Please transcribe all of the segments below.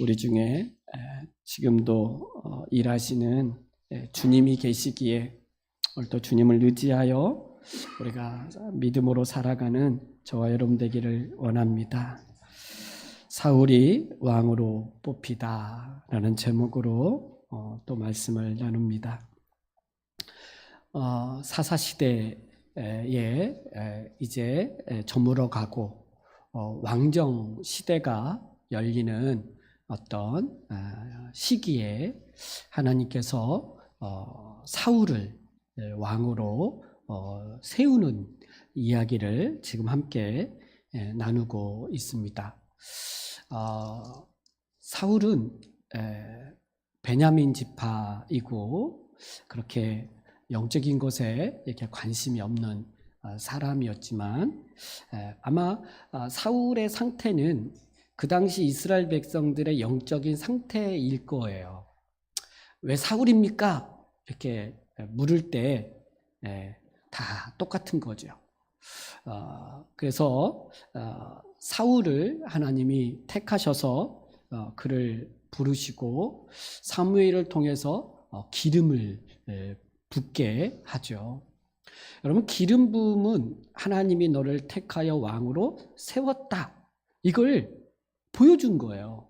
우리 중에 지금도 일하시는 주님이 계시기에 오늘도 주님을 의지하여 우리가 믿음으로 살아가는 저와 여러분 되기를 원합니다. 사울이 왕으로 뽑히다 라는 제목으로 또 말씀을 나눕니다. 사사시대에 이제 저물어 가고 왕정 시대가 열리는 어떤 시기에 하나님께서 사울을 왕으로 세우는 이야기를 지금 함께 나누고 있습니다. 사울은 베냐민 지파이고 그렇게 영적인 것에 이렇게 관심이 없는 사람이었지만 아마 사울의 상태는 그 당시 이스라엘 백성들의 영적인 상태일 거예요. 왜 사울입니까? 이렇게 물을 때 다 똑같은 거죠. 그래서 사울을 하나님이 택하셔서 그를 부르시고 사무엘을 통해서 기름을 붓게 하죠. 여러분, 기름 부음은 하나님이 너를 택하여 왕으로 세웠다, 이걸 보여준 거예요.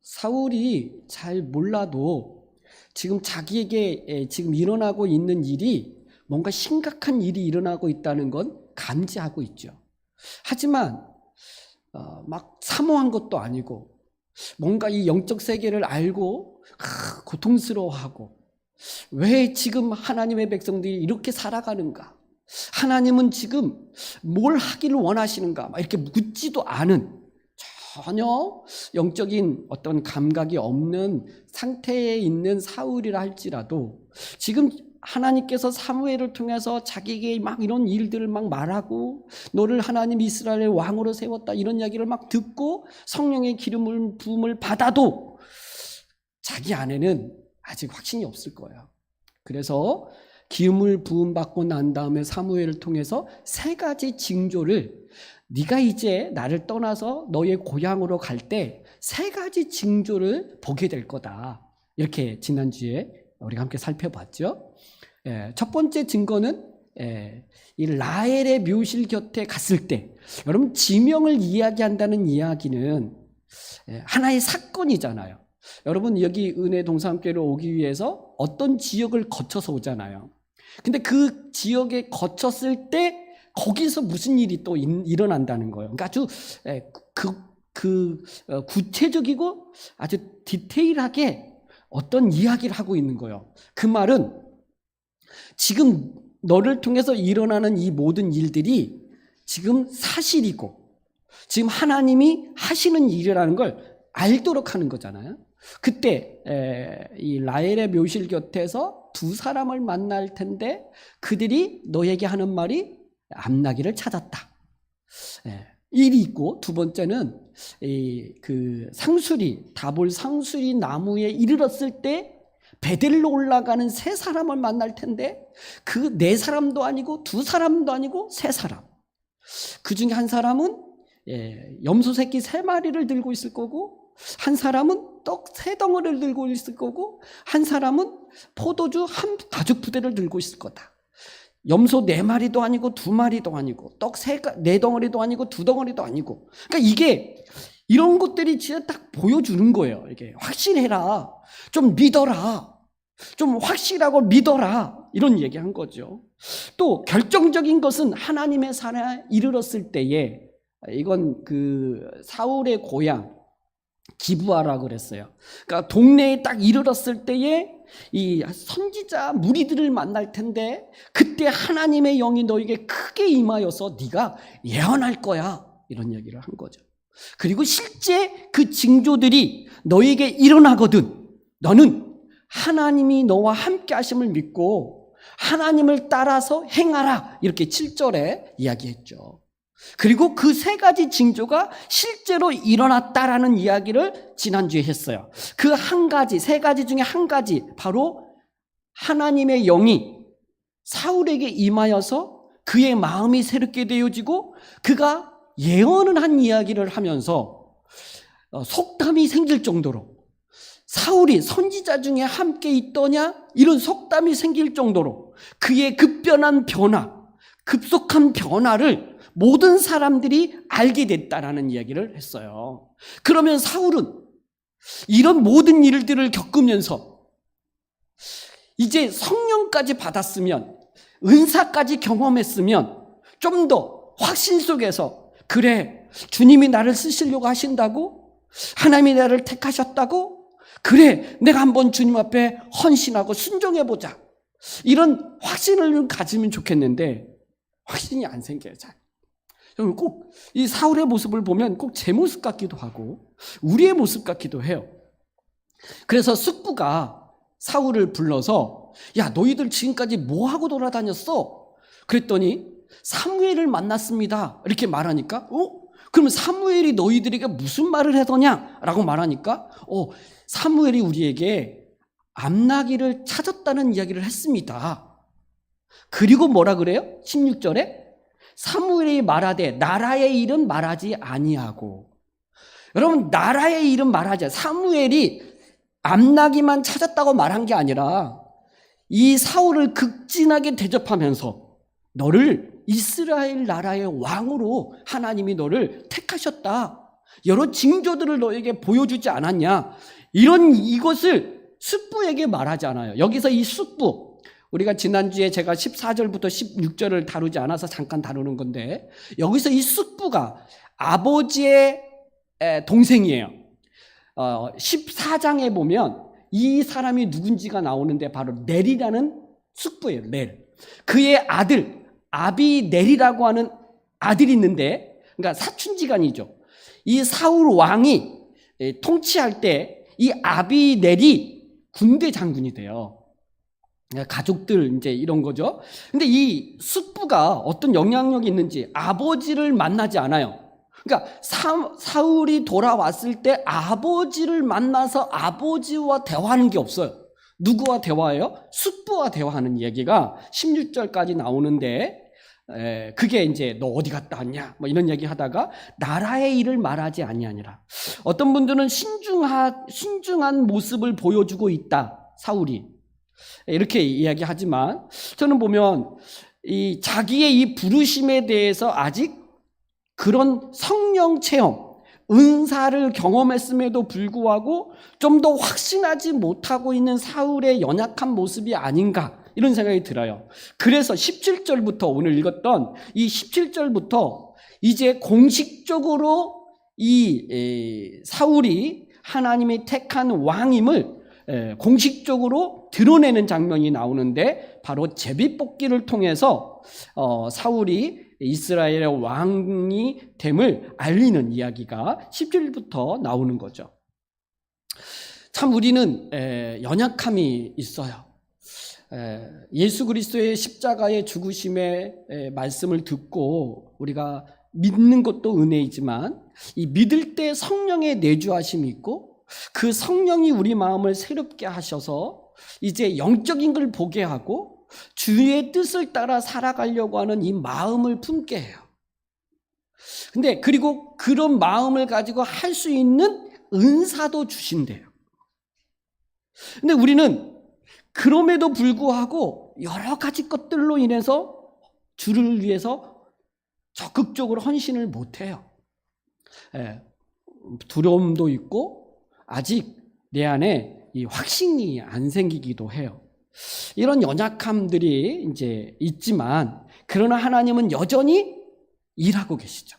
사울이 잘 몰라도 지금 자기에게 지금 일어나고 있는 일이 뭔가 심각한 일이 일어나고 있다는 건 감지하고 있죠. 하지만 막 사모한 것도 아니고 뭔가 이 영적 세계를 알고 고통스러워하고 왜 지금 하나님의 백성들이 이렇게 살아가는가, 하나님은 지금 뭘 하기를 원하시는가, 막 이렇게 묻지도 않은, 전혀 영적인 어떤 감각이 없는 상태에 있는 사울이라 할지라도 지금 하나님께서 사무엘을 통해서 자기에게 막 이런 일들을 막 말하고 너를 하나님 이스라엘의 왕으로 세웠다, 이런 이야기를 막 듣고 성령의 기름을 부음을 받아도 자기 안에는 아직 확신이 없을 거예요. 그래서 기름을 부음받고 난 다음에 사무엘을 통해서 3가지 징조를, 네가 이제 나를 떠나서 너의 고향으로 갈 때 3가지 징조를 보게 될 거다, 이렇게 지난주에 우리가 함께 살펴봤죠. 첫 번째 증거는 이 라헬의 묘실 곁에 갔을 때, 여러분, 지명을 이야기한다는 이야기는 하나의 사건이잖아요. 여러분, 여기 은혜 동산교회로 오기 위해서 어떤 지역을 거쳐서 오잖아요. 근데 그 지역에 거쳤을 때 거기서 무슨 일이 또 일어난다는 거예요. 그러니까 아주 구체적이고 아주 디테일하게 어떤 이야기를 하고 있는 거예요. 그 말은 지금 너를 통해서 일어나는 이 모든 일들이 지금 사실이고 지금 하나님이 하시는 일이라는 걸 알도록 하는 거잖아요. 그때 이 라헬의 묘실 곁에서 2 사람을 만날 텐데 그들이 너에게 하는 말이 암나기를 찾았다, 일이 있고, 2번째는 그 상수리, 다볼 상수리 나무에 이르렀을 때 베델로 올라가는 3 사람을 만날 텐데 그 4 사람도 아니고 2 사람도 아니고 3 사람. 그 중에 한 사람은 염소 새끼 3마리를 들고 있을 거고, 한 사람은 떡 3덩어리를 들고 있을 거고, 한 사람은 포도주 1 가죽 부대를 들고 있을 거다. 염소 4마리도 아니고 2마리도 아니고 떡 4덩어리도 아니고 2덩어리도 아니고. 그러니까 이게 이런 것들이 진짜 딱 보여주는 거예요. 이게 확신해라, 좀 믿어라, 좀 확실하고 믿어라, 이런 얘기한 거죠. 또 결정적인 것은 하나님의 산에 이르렀을 때에, 이건 그 사울의 고향 기브아라고 그랬어요. 그러니까 동네에 딱 이르렀을 때에 이 선지자 무리들을 만날 텐데 그때 하나님의 영이 너에게 크게 임하여서 네가 예언할 거야, 이런 얘기를 한 거죠. 그리고 실제 그 징조들이 너에게 일어나거든 너는 하나님이 너와 함께 하심을 믿고 하나님을 따라서 행하라, 이렇게 7절에 이야기했죠. 그리고 그 3가지 징조가 실제로 일어났다라는 이야기를 지난주에 했어요. 그 3가지 중에 1가지, 바로 하나님의 영이 사울에게 임하여서 그의 마음이 새롭게 되어지고 그가 예언을 한 이야기를 하면서 속담이 생길 정도로, 사울이 선지자 중에 함께 있더냐? 이런 속담이 생길 정도로 그의 급변한 변화, 급속한 변화를 모든 사람들이 알게 됐다라는 이야기를 했어요. 그러면 사울은 이런 모든 일들을 겪으면서 이제 성령까지 받았으면, 은사까지 경험했으면 좀 더 확신 속에서, 그래, 주님이 나를 쓰시려고 하신다고? 하나님이 나를 택하셨다고? 그래, 내가 한번 주님 앞에 헌신하고 순종해보자. 이런 확신을 가지면 좋겠는데 확신이 안 생겨요. 잘. 꼭 이 사울의 모습을 보면 꼭 제 모습 같기도 하고 우리의 모습 같기도 해요. 그래서 숙부가 사울을 불러서, 야, 너희들 지금까지 뭐 하고 돌아다녔어? 그랬더니 사무엘을 만났습니다. 이렇게 말하니까, 그러면 사무엘이 너희들에게 무슨 말을 하더냐? 라고 말하니까, 사무엘이 우리에게 암나기를 찾았다는 이야기를 했습니다. 그리고 뭐라 그래요? 16절에 사무엘이 말하되 나라의 일은 말하지 아니하고. 여러분, 나라의 일은 말하지, 사무엘이 암나기만 찾았다고 말한 게 아니라 이 사울을 극진하게 대접하면서 너를 이스라엘 나라의 왕으로 하나님이 너를 택하셨다, 여러 징조들을 너에게 보여주지 않았냐, 이것을 숙부에게 말하지 않아요. 여기서 이 숙부, 우리가 지난주에 제가 14절부터 16절을 다루지 않아서 잠깐 다루는 건데, 여기서 이 숙부가 아버지의 동생이에요. 14장에 보면 이 사람이 누군지가 나오는데 바로 넬이라는 숙부예요. 넬. 그의 아들 아비넬이라고 하는 아들이 있는데, 그러니까 사춘지간이죠. 이 사울 왕이 통치할 때 이 아비넬이 군대 장군이 돼요. 가족들 이제 이런 거죠. 근데 이 숙부가 어떤 영향력이 있는지 아버지를 만나지 않아요. 그러니까 사울이 돌아왔을 때 아버지를 만나서 아버지와 대화하는 게 없어요. 누구와 대화해요? 숙부와 대화하는 이야기가 16절까지 나오는데, 그게 이제 너 어디 갔다 왔냐? 뭐 이런 얘기 하다가 나라의 일을 말하지 아니하니라. 어떤 분들은 신중한 모습을 보여주고 있다, 사울이. 이렇게 이야기하지만 저는 보면 이 자기의 이 부르심에 대해서 아직 그런 성령 체험, 은사를 경험했음에도 불구하고 좀 더 확신하지 못하고 있는 사울의 연약한 모습이 아닌가, 이런 생각이 들어요. 그래서 17절부터, 오늘 읽었던 이 17절부터 이제 공식적으로 이 사울이 하나님이 택한 왕임을 공식적으로 드러내는 장면이 나오는데, 바로 제비뽑기를 통해서 사울이 이스라엘의 왕이 됨을 알리는 이야기가 10절부터 나오는 거죠. 참 우리는 연약함이 있어요. 예수 그리스도의 십자가의 죽으심의 말씀을 듣고 우리가 믿는 것도 은혜이지만, 이 믿을 때 성령의 내주하심이 있고, 그 성령이 우리 마음을 새롭게 하셔서 이제 영적인 걸 보게 하고 주의 뜻을 따라 살아가려고 하는 이 마음을 품게 해요. 근데 그리고 그런 마음을 가지고 할 수 있는 은사도 주신대요. 근데 우리는 그럼에도 불구하고 여러 가지 것들로 인해서 주를 위해서 적극적으로 헌신을 못해요. 두려움도 있고 아직 내 안에 이 확신이 안 생기기도 해요. 이런 연약함들이 이제 있지만, 그러나 하나님은 여전히 일하고 계시죠.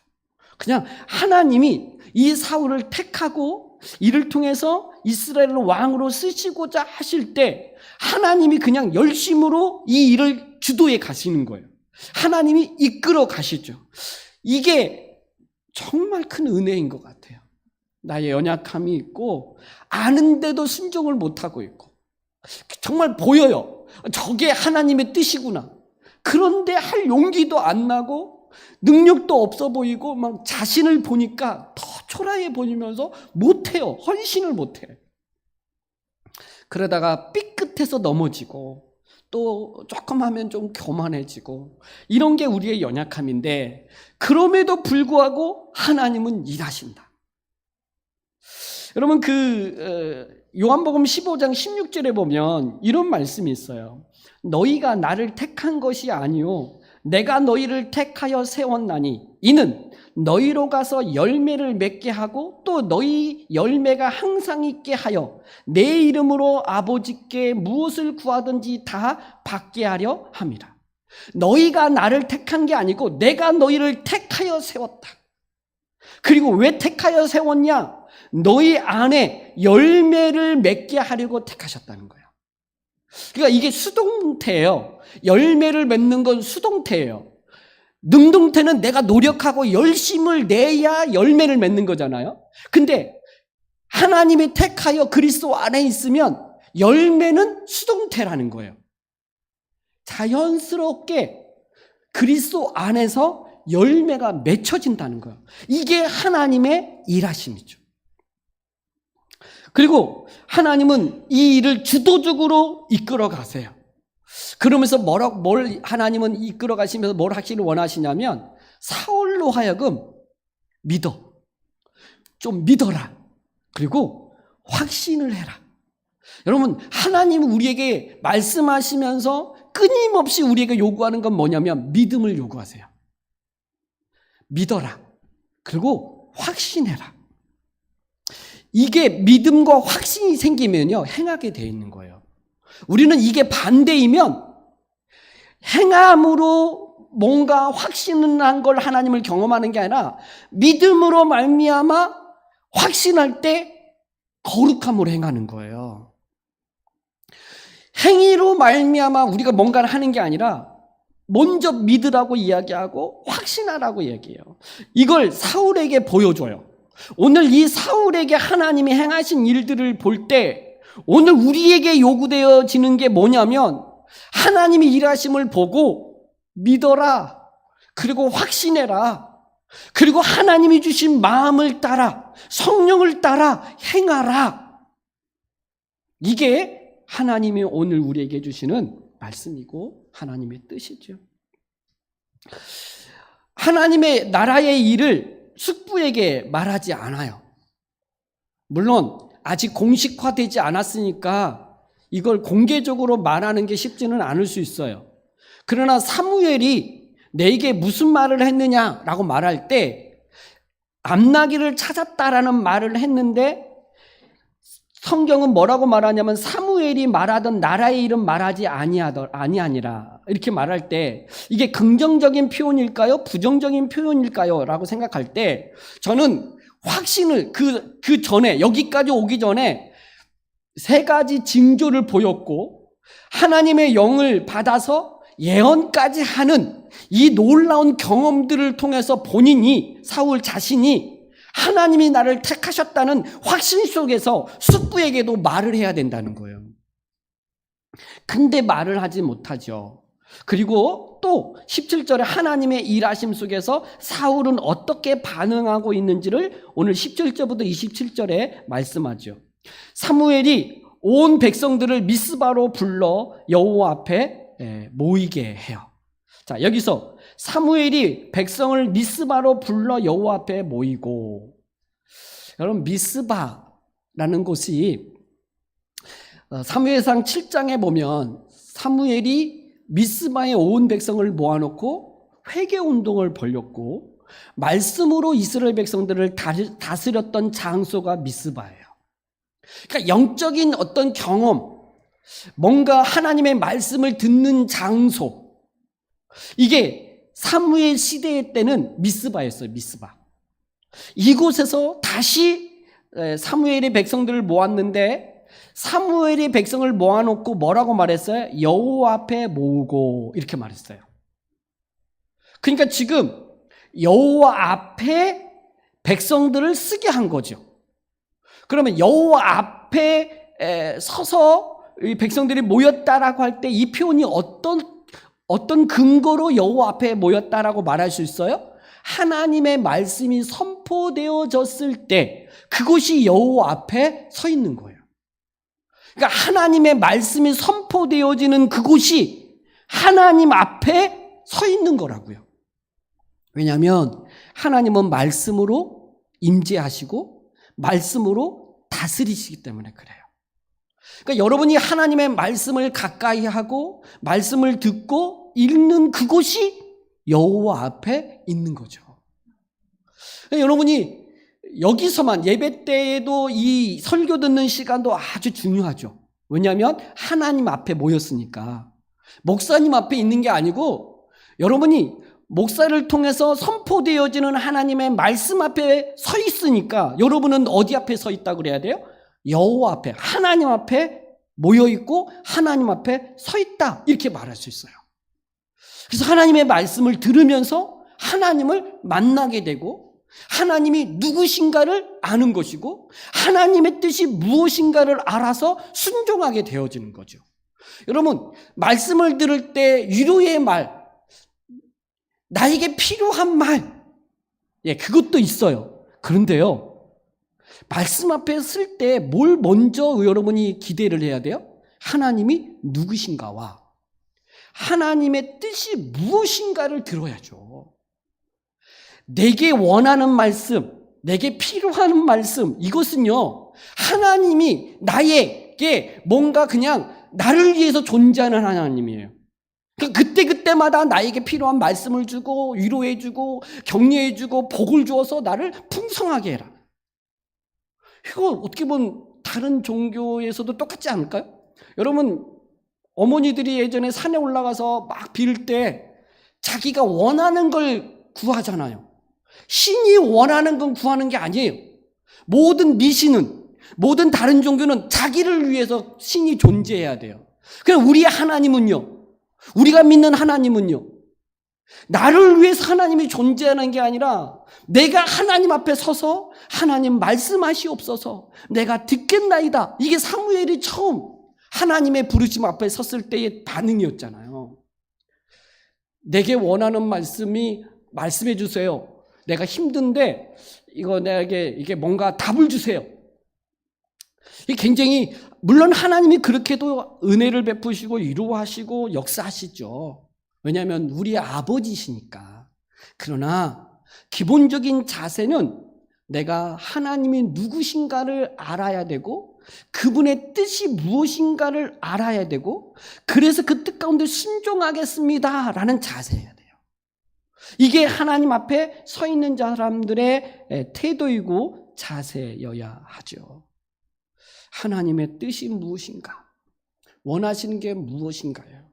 그냥 하나님이 이 사울을 택하고 이를 통해서 이스라엘을 왕으로 쓰시고자 하실 때 하나님이 그냥 열심으로 이 일을 주도해 가시는 거예요. 하나님이 이끌어 가시죠. 이게 정말 큰 은혜인 것 같아요. 나의 연약함이 있고 아는데도 순종을 못하고 있고, 정말 보여요. 저게 하나님의 뜻이구나. 그런데 할 용기도 안 나고 능력도 없어 보이고 막 자신을 보니까 더 초라해 보이면서 못해요. 헌신을 못해. 그러다가 삐끗해서 넘어지고 또 조금 하면 좀 교만해지고, 이런 게 우리의 연약함인데, 그럼에도 불구하고 하나님은 일하신다. 여러분 요한복음 15장 16절에 보면 이런 말씀이 있어요. 너희가 나를 택한 것이 아니요 내가 너희를 택하여 세웠나니 이는 너희로 가서 열매를 맺게 하고 또 너희 열매가 항상 있게 하여 내 이름으로 아버지께 무엇을 구하든지 다 받게 하려 함이라. 너희가 나를 택한 게 아니고 내가 너희를 택하여 세웠다. 그리고 왜 택하여 세웠냐? 너희 안에 열매를 맺게 하려고 택하셨다는 거예요. 그러니까 이게 수동태예요. 열매를 맺는 건 수동태예요. 능동태는 내가 노력하고 열심을 내야 열매를 맺는 거잖아요. 근데 하나님이 택하여 그리스도 안에 있으면 열매는 수동태라는 거예요. 자연스럽게 그리스도 안에서 열매가 맺혀진다는 거예요. 이게 하나님의 일하심이죠. 그리고 하나님은 이 일을 주도적으로 이끌어 가세요. 그러면서 하나님은 이끌어 가시면서 뭘 하기를 원하시냐면 사울로 하여금 믿어. 좀 믿어라. 그리고 확신을 해라. 여러분, 하나님은 우리에게 말씀하시면서 끊임없이 우리에게 요구하는 건 뭐냐면 믿음을 요구하세요. 믿어라. 그리고 확신해라. 이게 믿음과 확신이 생기면요, 행하게 되어 있는 거예요. 우리는 이게 반대이면 행함으로 뭔가 확신한 걸 하나님을 경험하는 게 아니라 믿음으로 말미암아 확신할 때 거룩함으로 행하는 거예요. 행위로 말미암아 우리가 뭔가를 하는 게 아니라 먼저 믿으라고 이야기하고 확신하라고 얘기해요. 이걸 사울에게 보여줘요. 오늘 이 사울에게 하나님이 행하신 일들을 볼 때 오늘 우리에게 요구되어지는 게 뭐냐면 하나님이 일하심을 보고 믿어라. 그리고 확신해라. 그리고 하나님이 주신 마음을 따라 성령을 따라 행하라. 이게 하나님이 오늘 우리에게 주시는 말씀이고 하나님의 뜻이죠. 하나님의 나라의 일을 숙부에게 말하지 않아요. 물론 아직 공식화되지 않았으니까 이걸 공개적으로 말하는 게 쉽지는 않을 수 있어요. 그러나 사무엘이 내게 무슨 말을 했느냐라고 말할 때 암나기를 찾았다라는 말을 했는데 성경은 뭐라고 말하냐면 사무엘이 말하던 나라의 이름 말하지 아니하니라 이렇게 말할 때 이게 긍정적인 표현일까요? 부정적인 표현일까요? 라고 생각할 때 저는 확신을 그 전에 여기까지 오기 전에 세 가지 징조를 보였고 하나님의 영을 받아서 예언까지 하는 이 놀라운 경험들을 통해서 본인이 사울 자신이 하나님이 나를 택하셨다는 확신 속에서 숙부에게도 말을 해야 된다는 거예요. 근데 말을 하지 못하죠. 그리고 또 17절에 하나님의 일하심 속에서 사울은 어떻게 반응하고 있는지를 오늘 17절부터 27절에 말씀하죠. 사무엘이 온 백성들을 미스바로 불러 여호와 앞에 모이게 해요. 자, 여기서 사무엘이 백성을 미스바로 불러 여호와 앞에 모이고, 여러분 미스바라는 곳이 사무엘상 7장에 보면 사무엘이 미스바에 온 백성을 모아놓고 회개운동을 벌였고 말씀으로 이스라엘 백성들을 다스렸던 장소가 미스바예요. 그러니까 영적인 어떤 경험, 뭔가 하나님의 말씀을 듣는 장소, 이게 사무엘 시대 때는 미스바였어요. 미스바. 이곳에서 다시 사무엘이 백성들을 모았는데 사무엘이 백성을 모아놓고 뭐라고 말했어요? 여호와 앞에 모으고 이렇게 말했어요. 그러니까 지금 여호와 앞에 백성들을 쓰게 한 거죠. 그러면 여호와 앞에 서서 백성들이 모였다라고 할 때 이 표현이 어떤 근거로 여호와 앞에 모였다라고 말할 수 있어요? 하나님의 말씀이 선포되어졌을 때 그곳이 여호와 앞에 서 있는 거예요. 그러니까 하나님의 말씀이 선포되어지는 그곳이 하나님 앞에 서 있는 거라고요. 왜냐하면 하나님은 말씀으로 임재하시고 말씀으로 다스리시기 때문에 그래요. 그러니까 여러분이 하나님의 말씀을 가까이 하고 말씀을 듣고 읽는 그곳이 여호와 앞에 있는 거죠. 그러니까 여러분이 여기서만 예배 때에도 이 설교 듣는 시간도 아주 중요하죠. 왜냐하면 하나님 앞에 모였으니까. 목사님 앞에 있는 게 아니고 여러분이 목사를 통해서 선포되어지는 하나님의 말씀 앞에 서 있으니까 여러분은 어디 앞에 서 있다고 그래야 돼요? 여호와 앞에, 하나님 앞에 모여 있고 하나님 앞에 서 있다, 이렇게 말할 수 있어요. 그래서 하나님의 말씀을 들으면서 하나님을 만나게 되고 하나님이 누구신가를 아는 것이고 하나님의 뜻이 무엇인가를 알아서 순종하게 되어지는 거죠. 여러분, 말씀을 들을 때 위로의 말, 나에게 필요한 말, 그것도 있어요. 그런데요, 말씀 앞에 쓸 때 뭘 먼저 여러분이 기대를 해야 돼요? 하나님이 누구신가와 하나님의 뜻이 무엇인가를 들어야죠. 내게 원하는 말씀, 내게 필요한 말씀, 이것은요, 하나님이 나에게 뭔가 그냥 나를 위해서 존재하는 하나님이에요. 그때그때마다 나에게 필요한 말씀을 주고 위로해주고 격려해주고 복을 주어서 나를 풍성하게 해라. 이거 어떻게 보면 다른 종교에서도 똑같지 않을까요? 여러분, 어머니들이 예전에 산에 올라가서 막 빌 때 자기가 원하는 걸 구하잖아요. 신이 원하는 건 구하는 게 아니에요. 모든 미신은, 모든 다른 종교는 자기를 위해서 신이 존재해야 돼요. 그럼 우리의 하나님은요, 우리가 믿는 하나님은요, 나를 위해서 하나님이 존재하는 게 아니라 내가 하나님 앞에 서서 하나님 말씀하시옵소서, 내가 듣겠나이다. 이게 사무엘이 처음 하나님의 부르심 앞에 섰을 때의 반응이었잖아요. 내게 원하는 말씀이 말씀해 주세요. 내가 힘든데 이거 내게 이게 뭔가 답을 주세요. 이게 굉장히, 물론 하나님이 그렇게도 은혜를 베푸시고 위로하시고 역사하시죠. 왜냐하면 우리의 아버지시니까. 그러나 기본적인 자세는 내가 하나님이 누구신가를 알아야 되고 그분의 뜻이 무엇인가를 알아야 되고 그래서 그 뜻 가운데 순종하겠습니다 라는 자세여야 돼요. 이게 하나님 앞에 서 있는 사람들의 태도이고 자세여야 하죠. 하나님의 뜻이 무엇인가? 원하시는 게 무엇인가요?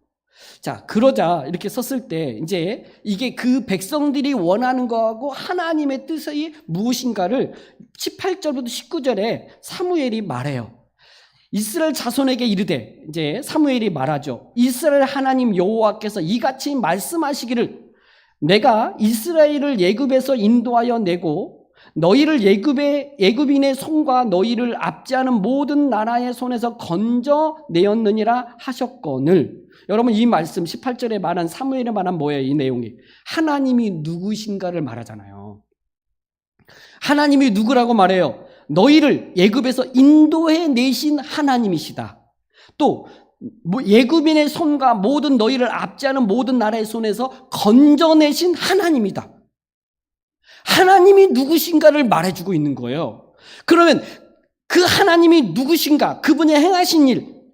자, 그러자 이렇게 썼을 때 이제 이게 그 백성들이 원하는 거하고 하나님의 뜻이 무엇인가를 18절부터 19절에 사무엘이 말해요. 이스라엘 자손에게 이르되, 이제 사무엘이 말하죠. 이스라엘 하나님 여호와께서 이같이 말씀하시기를, 내가 이스라엘을 애굽에서 인도하여 내고 너희를 애굽인의 손과 너희를 압제하는 모든 나라의 손에서 건져내었느니라 하셨거늘. 여러분, 이 말씀 18절에 말한 사무엘에 말한 뭐예요? 이 내용이 하나님이 누구신가를 말하잖아요. 하나님이 누구라고 말해요? 너희를 애굽에서 인도해 내신 하나님이시다. 또 애굽인의 손과 모든 너희를 압제하는 모든 나라의 손에서 건져내신 하나님이다. 하나님이 누구신가를 말해주고 있는 거예요. 그러면 그 하나님이 누구신가, 그분이 행하신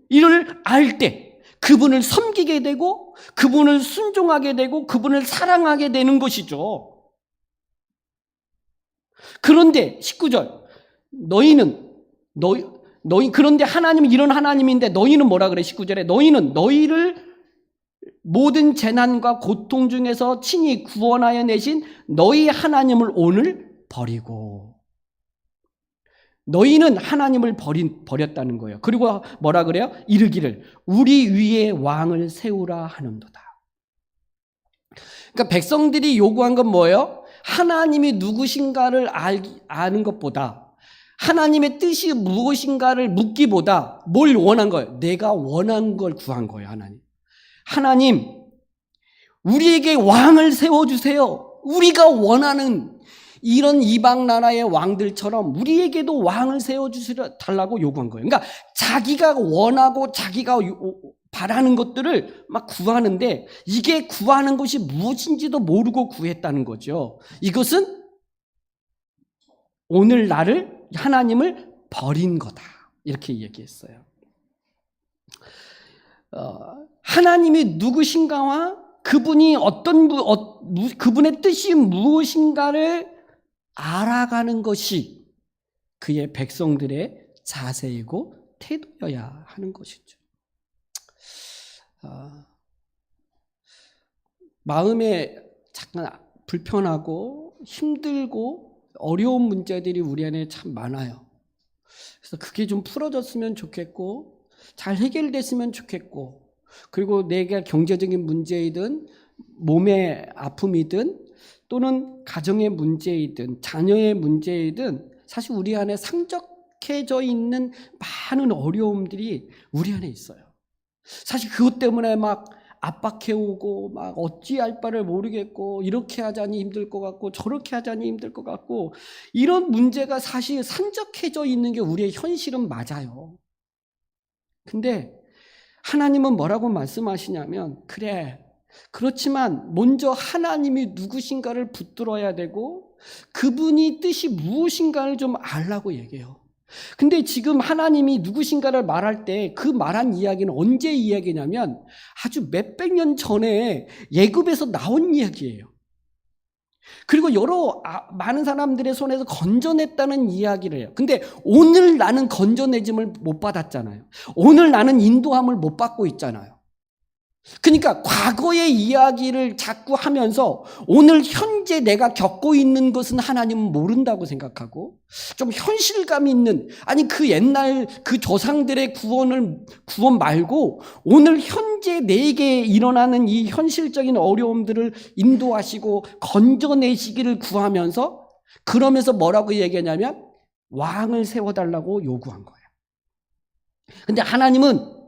일을 알 때 그분을 섬기게 되고 그분을 순종하게 되고 그분을 사랑하게 되는 것이죠. 그런데 19절, 그런데 하나님은 이런 하나님인데 너희는 뭐라 그래? 19절에 너희는 너희를 모든 재난과 고통 중에서 친히 구원하여 내신 너희 하나님을 오늘 버리고, 너희는 하나님을 버렸다는 거예요. 그리고 뭐라 그래요? 이르기를 우리 위에 왕을 세우라 하는도다. 그러니까 백성들이 요구한 건 뭐예요? 하나님이 누구신가를 아는 것보다 하나님의 뜻이 무엇인가를 묻기보다 뭘 원한 거예요? 내가 원한 걸 구한 거예요. 하나님, 우리에게 왕을 세워주세요. 우리가 원하는 이런 이방 나라의 왕들처럼 우리에게도 왕을 세워주시달라고 요구한 거예요. 그러니까 자기가 원하고 자기가 바라는 것들을 막 구하는데 이게 구하는 것이 무엇인지도 모르고 구했다는 거죠. 이것은 오늘 나를, 하나님을 버린 거다. 이렇게 얘기했어요. 하나님이 누구신가와 그분이 그분의 뜻이 무엇인가를 알아가는 것이 그의 백성들의 자세이고 태도여야 하는 것이죠. 마음에 잠깐 불편하고 힘들고 어려운 문제들이 우리 안에 참 많아요. 그래서 그게 좀 풀어졌으면 좋겠고 잘 해결됐으면 좋겠고, 그리고 내가 경제적인 문제이든 몸의 아픔이든 또는 가정의 문제이든 자녀의 문제이든 사실 우리 안에 상적해져 있는 많은 어려움들이 우리 안에 있어요. 사실 그것 때문에 막 압박해오고 막 어찌할 바를 모르겠고 이렇게 하자니 힘들 것 같고 저렇게 하자니 힘들 것 같고 이런 문제가 사실 산적해져 있는 게 우리의 현실은 맞아요. 근데 하나님은 뭐라고 말씀하시냐면, 그래, 그렇지만 먼저 하나님이 누구신가를 붙들어야 되고 그분이 뜻이 무엇인가를 좀 알라고 얘기해요. 근데 지금 하나님이 누구신가를 말할 때 그 말한 이야기는 언제 이야기냐면 아주 몇백 년 전에 애굽에서 나온 이야기예요. 그리고 많은 사람들의 손에서 건져냈다는 이야기를 해요. 근데 오늘 나는 건져내짐을 못 받았잖아요. 오늘 나는 인도함을 못 받고 있잖아요. 그러니까 과거의 이야기를 자꾸 하면서 오늘 현재 내가 겪고 있는 것은 하나님은 모른다고 생각하고 좀 현실감 있는, 아니 그 옛날 그 조상들의 구원 말고 오늘 현재 내게 일어나는 이 현실적인 어려움들을 인도하시고 건져내시기를 구하면서, 그러면서 뭐라고 얘기하냐면 왕을 세워달라고 요구한 거예요. 근데 하나님은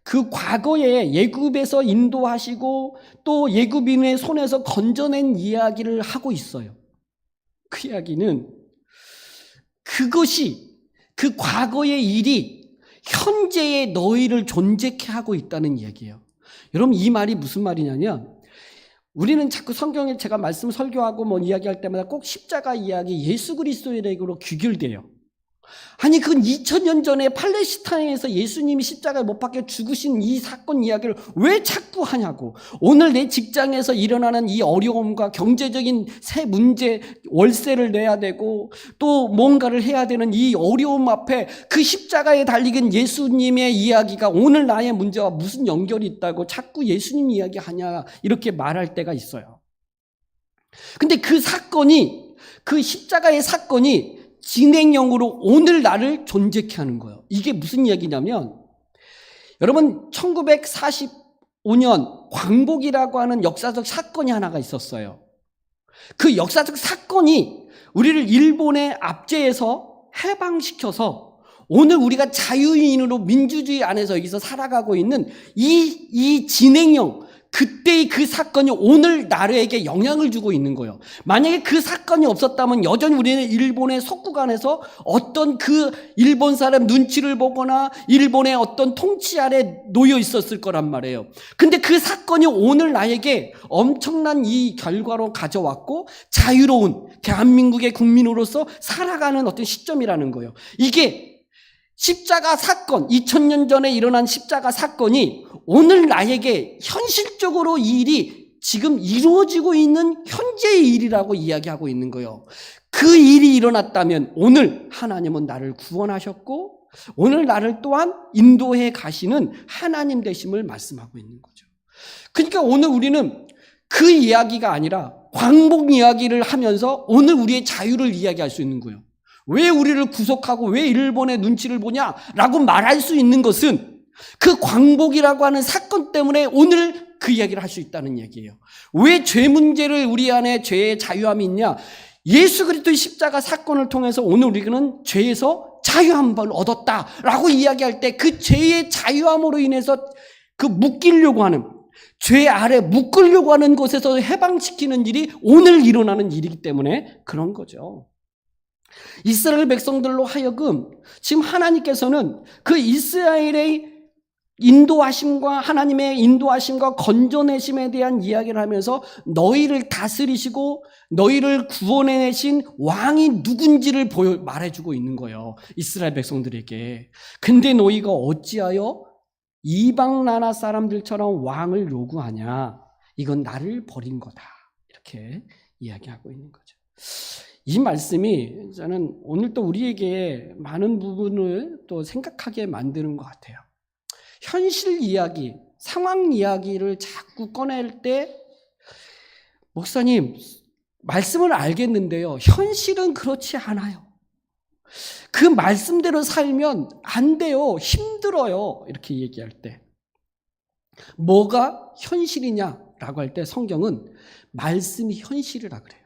그 과거에 애굽에서 인도하시고 또 애굽인의 손에서 건져낸 이야기를 하고 있어요. 그 이야기는 그것이, 그 과거의 일이 현재의 너희를 존재케 하고 있다는 이야기예요. 여러분, 이 말이 무슨 말이냐면, 우리는 자꾸 성경에 제가 말씀 설교하고 뭐 이야기할 때마다 꼭 십자가 이야기, 예수 그리스도의 얘기로 귀결돼요. 아니 그건 2000년 전에 팔레스타인에서 예수님이 십자가에 못 박혀 죽으신 이 사건 이야기를 왜 자꾸 하냐고. 오늘 내 직장에서 일어나는 이 어려움과 경제적인 새 문제, 월세를 내야 되고 또 뭔가를 해야 되는 이 어려움 앞에 그 십자가에 달리긴 예수님의 이야기가 오늘 나의 문제와 무슨 연결이 있다고 자꾸 예수님 이야기하냐 이렇게 말할 때가 있어요. 근데 그 사건이, 그 십자가의 사건이 진행형으로 오늘 나를 존재케 하는 거예요. 이게 무슨 얘기냐면, 여러분 1945년 광복이라고 하는 역사적 사건이 하나가 있었어요. 그 역사적 사건이 우리를 일본의 압제에서 해방시켜서 오늘 우리가 자유인으로 민주주의 안에서 여기서 살아가고 있는 이 진행형, 그때의 그 사건이 오늘 나라에게 영향을 주고 있는 거예요. 만약에 그 사건이 없었다면 여전히 우리는 일본의 속국안에서 어떤 그 일본 사람 눈치를 보거나 일본의 어떤 통치 아래 놓여 있었을 거란 말이에요. 근데 그 사건이 오늘 나에게 엄청난 이 결과로 가져왔고 자유로운 대한민국의 국민으로서 살아가는 어떤 시점이라는 거예요. 이게 십자가 사건, 2000년 전에 일어난 십자가 사건이 오늘 나에게 현실적으로 이 일이 지금 이루어지고 있는 현재의 일이라고 이야기하고 있는 거예요. 그 일이 일어났다면 오늘 하나님은 나를 구원하셨고 오늘 나를 또한 인도해 가시는 하나님 되심을 말씀하고 있는 거죠. 그러니까 오늘 우리는 그 이야기가 아니라 광복 이야기를 하면서 오늘 우리의 자유를 이야기할 수 있는 거예요. 왜 우리를 구속하고 왜 일본의 눈치를 보냐라고 말할 수 있는 것은 그 광복이라고 하는 사건 때문에 오늘 그 이야기를 할 수 있다는 얘기예요. 왜 죄 문제를 우리 안에 죄의 자유함이 있냐? 예수 그리스도의 십자가 사건을 통해서 오늘 우리는 죄에서 자유함을 얻었다라고 이야기할 때 그 죄의 자유함으로 인해서 그 묶이려고 하는, 죄 아래 묶으려고 하는 곳에서 해방시키는 일이 오늘 일어나는 일이기 때문에 그런 거죠. 이스라엘 백성들로 하여금 지금 하나님께서는 그 이스라엘의 인도하심과 하나님의 인도하심과 건져내심에 대한 이야기를 하면서 너희를 다스리시고 너희를 구원해내신 왕이 누군지를 말해주고 있는 거예요. 이스라엘 백성들에게. 근데 너희가 어찌하여 이방 나라 사람들처럼 왕을 요구하냐? 이건 나를 버린 거다. 이렇게 이야기하고 있는 거죠. 이 말씀이 저는 오늘 또 우리에게 많은 부분을 또 생각하게 만드는 것 같아요. 현실 이야기, 상황 이야기를 자꾸 꺼낼 때 목사님, 말씀을 알겠는데요. 현실은 그렇지 않아요. 그 말씀대로 살면 안 돼요. 힘들어요. 이렇게 얘기할 때. 뭐가 현실이냐라고 할 때 성경은 말씀이 현실이라 그래요.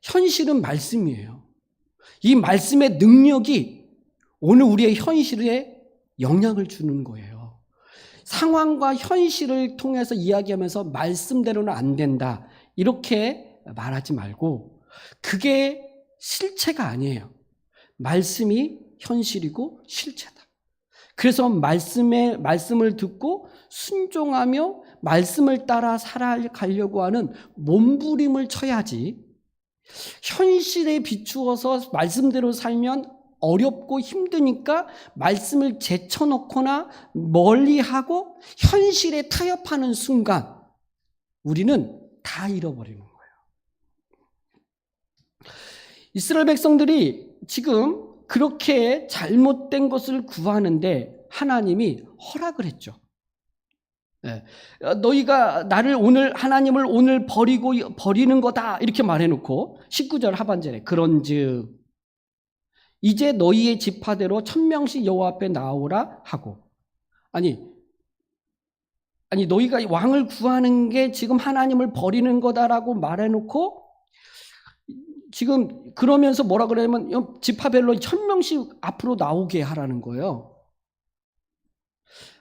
현실은 말씀이에요. 이 말씀의 능력이 오늘 우리의 현실에 영향을 주는 거예요. 상황과 현실을 통해서 이야기하면서 말씀대로는 안 된다. 이렇게 말하지 말고 그게 실체가 아니에요. 말씀이 현실이고 실체다. 그래서 말씀을 듣고 순종하며 말씀을 따라 살아가려고 하는 몸부림을 쳐야지 현실에 비추어서 말씀대로 살면 어렵고 힘드니까 말씀을 제쳐놓거나 멀리하고 현실에 타협하는 순간 우리는 다 잃어버리는 거예요. 이스라엘 백성들이 지금 그렇게 잘못된 것을 구하는데 하나님이 허락을 했죠. 너희가 하나님을 오늘 버리는 거다 이렇게 말해놓고 19절 하반절에 그런즉 이제 너희의 지파대로 1000명씩 여호와 앞에 나오라 하고 아니 너희가 왕을 구하는 게 지금 하나님을 버리는 거다라고 말해놓고 지금 그러면서 뭐라 그러냐면 지파별로 1000명씩 앞으로 나오게 하라는 거예요.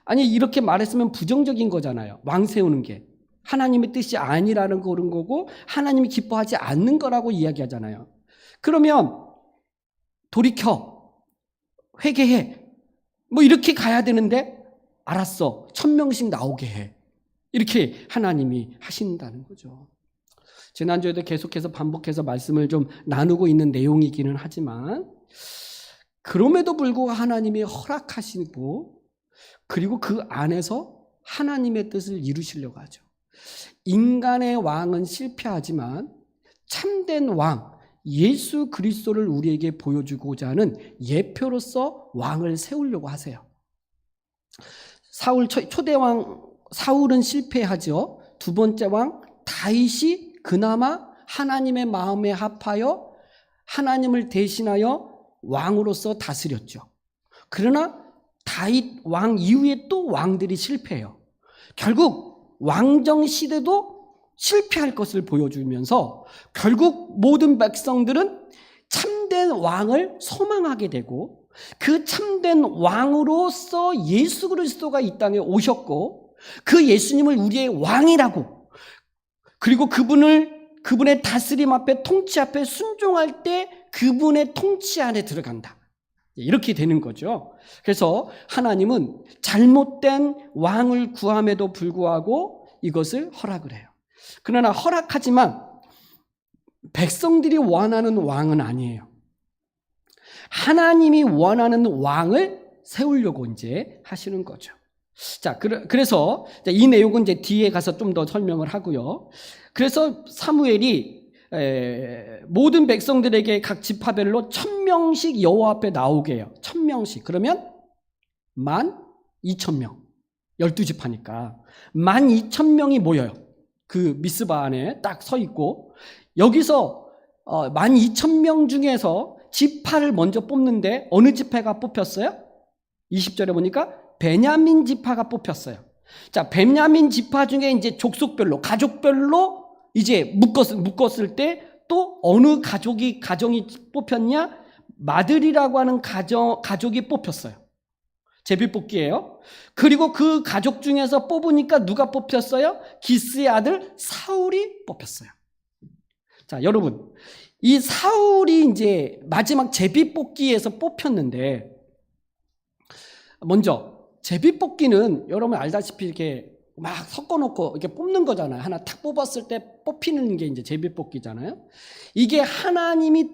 아니 이렇게 말했으면 부정적인 거잖아요. 왕 세우는 게 하나님의 뜻이 아니라는 그런 거고 하나님이 기뻐하지 않는 거라고 이야기하잖아요. 그러면 돌이켜 회개해 뭐 이렇게 가야 되는데 알았어 1000명씩 나오게 해 이렇게 하나님이 하신다는 거죠. 지난주에도 계속해서 반복해서 말씀을 좀 나누고 있는 내용이기는 하지만 그럼에도 불구하고 하나님이 허락하시고 그리고 그 안에서 하나님의 뜻을 이루시려고 하죠. 인간의 왕은 실패하지만 참된 왕 예수 그리스도를 우리에게 보여주고자 하는 예표로서 왕을 세우려고 하세요. 초대 왕 사울은 실패하죠. 두 번째 왕 다윗이 그나마 하나님의 마음에 합하여 하나님을 대신하여 왕으로서 다스렸죠. 그러나 다윗 왕 이후에 또 왕들이 실패해요. 결국 왕정 시대도 실패할 것을 보여주면서 결국 모든 백성들은 참된 왕을 소망하게 되고 그 참된 왕으로서 예수 그리스도가 이 땅에 오셨고 그 예수님을 우리의 왕이라고 그리고 그분의 다스림 앞에 통치 앞에 순종할 때 그분의 통치 안에 들어간다. 이렇게 되는 거죠. 그래서 하나님은 잘못된 왕을 구함에도 불구하고 이것을 허락을 해요. 그러나 허락하지만 백성들이 원하는 왕은 아니에요. 하나님이 원하는 왕을 세우려고 이제 하시는 거죠. 자, 그래서 이 내용은 이제 뒤에 가서 좀 더 설명을 하고요. 그래서 사무엘이 모든 백성들에게 각 지파별로 1000명씩 여호와 앞에 나오게 해요. 1000명씩. 그러면 12,000명. 12지파니까 12,000명이 모여요. 그 미스바 안에 딱 서 있고 여기서 12,000명 중에서 지파를 먼저 뽑는데 어느 지파가 뽑혔어요? 20절에 보니까 베냐민 지파가 뽑혔어요. 자, 베냐민 지파 중에 이제 족속별로, 가족별로 이제 묶었을 때 또 어느 가정이 뽑혔냐? 마들이라고 하는 가족이 뽑혔어요. 제비뽑기예요. 그리고 그 가족 중에서 뽑으니까 누가 뽑혔어요? 기스의 아들 사울이 뽑혔어요. 자, 여러분, 이 사울이 이제 마지막 제비뽑기에서 뽑혔는데, 먼저 제비뽑기는 여러분 알다시피 이렇게 막 섞어놓고 이렇게 뽑는 거잖아요. 하나 탁 뽑았을 때 뽑히는 게 이제 제비뽑기잖아요. 이게 하나님이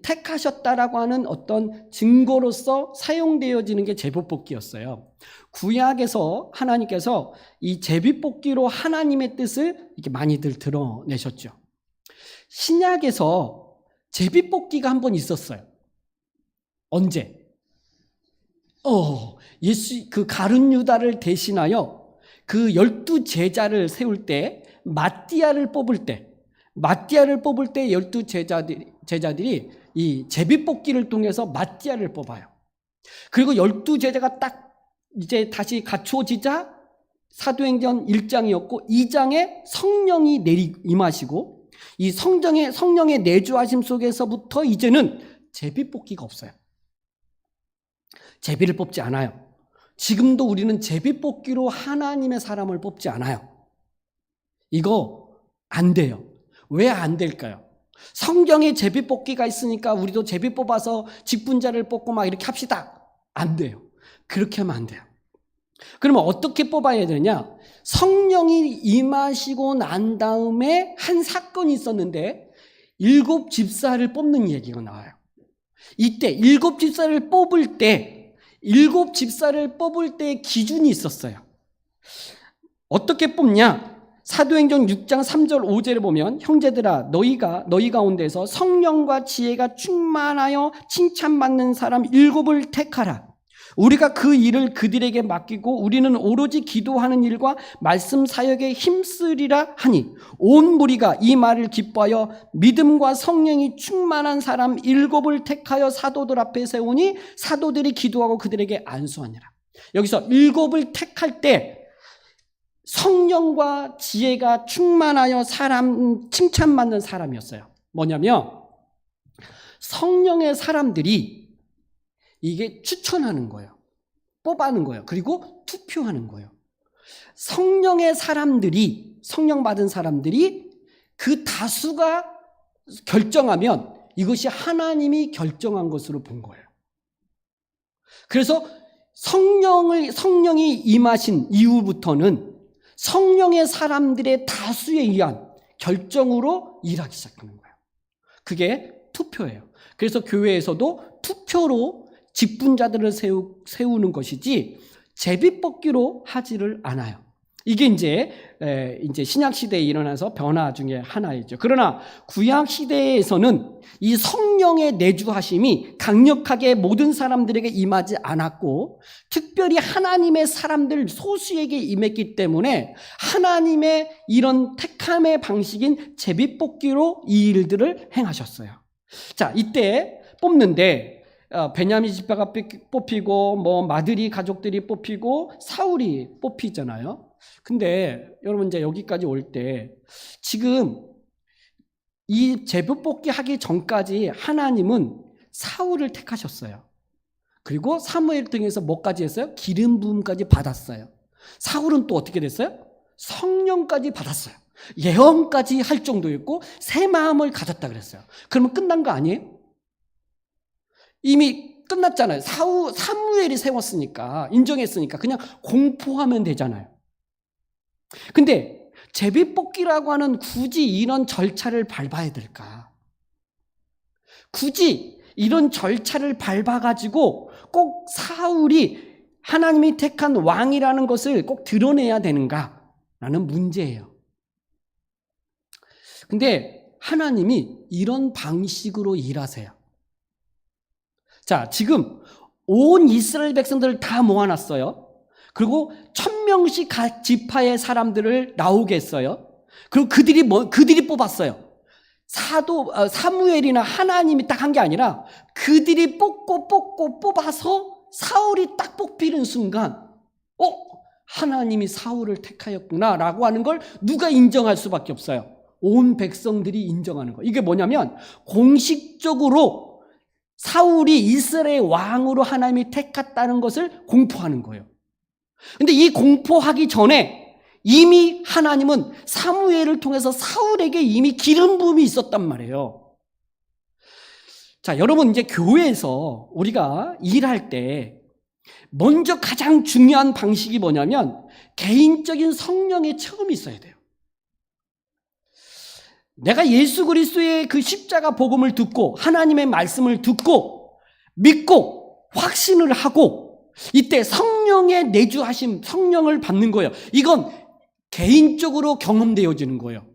택하셨다라고 하는 어떤 증거로서 사용되어지는 게 제비뽑기였어요. 구약에서 하나님께서 이 제비뽑기로 하나님의 뜻을 이렇게 많이들 드러내셨죠. 신약에서 제비뽑기가 한 번 있었어요. 언제? 예수 그 가룟 유다를 대신하여 그 12 제자를 세울 때 마띠아를 뽑을 때 12 제자들이 이 제비뽑기를 통해서 마띠아를 뽑아요. 그리고 12 제자가 딱 이제 다시 갖춰지자 사도행전 1장이었고 2장에 성령이 임하시고 이 성령의 내주하심 속에서부터 이제는 제비뽑기가 없어요. 제비를 뽑지 않아요. 지금도 우리는 제비뽑기로 하나님의 사람을 뽑지 않아요. 이거 안 돼요. 왜 안 될까요? 성경에 제비뽑기가 있으니까 우리도 제비 뽑아서 직분자를 뽑고 막 이렇게 합시다. 안 돼요. 그렇게 하면 안 돼요. 그러면 어떻게 뽑아야 되느냐? 성령이 임하시고 난 다음에 한 사건이 있었는데 7 집사를 뽑는 얘기가 나와요. 이때 7 집사를 뽑을 때 7 집사를 뽑을 때 기준이 있었어요. 어떻게 뽑냐? 사도행전 6장 3절 5절에 보면 형제들아 너희 가운데서 성령과 지혜가 충만하여 칭찬받는 사람 7을 택하라. 우리가 그 일을 그들에게 맡기고 우리는 오로지 기도하는 일과 말씀 사역에 힘쓰리라 하니 온 무리가 이 말을 기뻐하여 믿음과 성령이 충만한 사람 7을 택하여 사도들 앞에 세우니 사도들이 기도하고 그들에게 안수하니라. 여기서 7을 택할 때 성령과 지혜가 충만하여 칭찬받는 사람이었어요. 뭐냐면 성령의 사람들이 이게 추천하는 거예요. 뽑아는 거예요. 그리고 투표하는 거예요. 성령의 사람들이, 성령 받은 사람들이 그 다수가 결정하면 이것이 하나님이 결정한 것으로 본 거예요. 그래서 성령이 임하신 이후부터는 성령의 사람들의 다수에 의한 결정으로 일하기 시작하는 거예요. 그게 투표예요. 그래서 교회에서도 투표로 직분자들을 세우는 것이지 제비뽑기로 하지를 않아요. 이게 이제 신약 시대에 일어나서 변화 중에 하나이죠. 그러나 구약 시대에서는 이 성령의 내주하심이 강력하게 모든 사람들에게 임하지 않았고 특별히 하나님의 사람들 소수에게 임했기 때문에 하나님의 이런 택함의 방식인 제비뽑기로 이 일들을 행하셨어요. 자, 이때 뽑는데 베냐민 지파가 뽑히고 뭐 마드리 가족들이 뽑히고 사울이 뽑히잖아요. 근데 여러분 이제 여기까지 올 때 지금 이 제비뽑기 하기 전까지 하나님은 사울을 택하셨어요. 그리고 사무엘 등에서 뭐까지 했어요? 기름 부음까지 받았어요. 사울은 또 어떻게 됐어요? 성령까지 받았어요. 예언까지 할 정도였고 새 마음을 가졌다 그랬어요. 그러면 끝난 거 아니에요? 이미 끝났잖아요. 사무엘이 세웠으니까, 인정했으니까 그냥 공포하면 되잖아요. 근데 제비뽑기라고 하는 굳이 이런 절차를 밟아야 될까? 굳이 이런 절차를 밟아가지고 꼭 사울이 하나님이 택한 왕이라는 것을 꼭 드러내야 되는가? 라는 문제예요. 근데 하나님이 이런 방식으로 일하세요. 자, 지금 온 이스라엘 백성들을 다 모아놨어요. 그리고 1000명씩 각 지파의 사람들을 나오게 했어요. 그리고 그들이 뽑았어요. 사무엘이나 하나님이 딱 한 게 아니라 그들이 뽑고 뽑아서 사울이 딱 뽑히는 순간 하나님이 사울을 택하였구나라고 하는 걸 누가 인정할 수밖에 없어요. 온 백성들이 인정하는 거예요. 이게 뭐냐면 공식적으로 사울이 이스라엘 왕으로 하나님이 택했다는 것을 공포하는 거예요. 근데 이 공포하기 전에 이미 하나님은 사무엘을 통해서 사울에게 이미 기름 부음이 있었단 말이에요. 자, 여러분, 이제 교회에서 우리가 일할 때 먼저 가장 중요한 방식이 뭐냐면 개인적인 성령의 체험이 있어야 돼요. 내가 예수 그리스도의 그 십자가 복음을 듣고 하나님의 말씀을 듣고 믿고 확신을 하고 이때 성령의 내주하심, 성령을 받는 거예요. 이건 개인적으로 경험되어지는 거예요.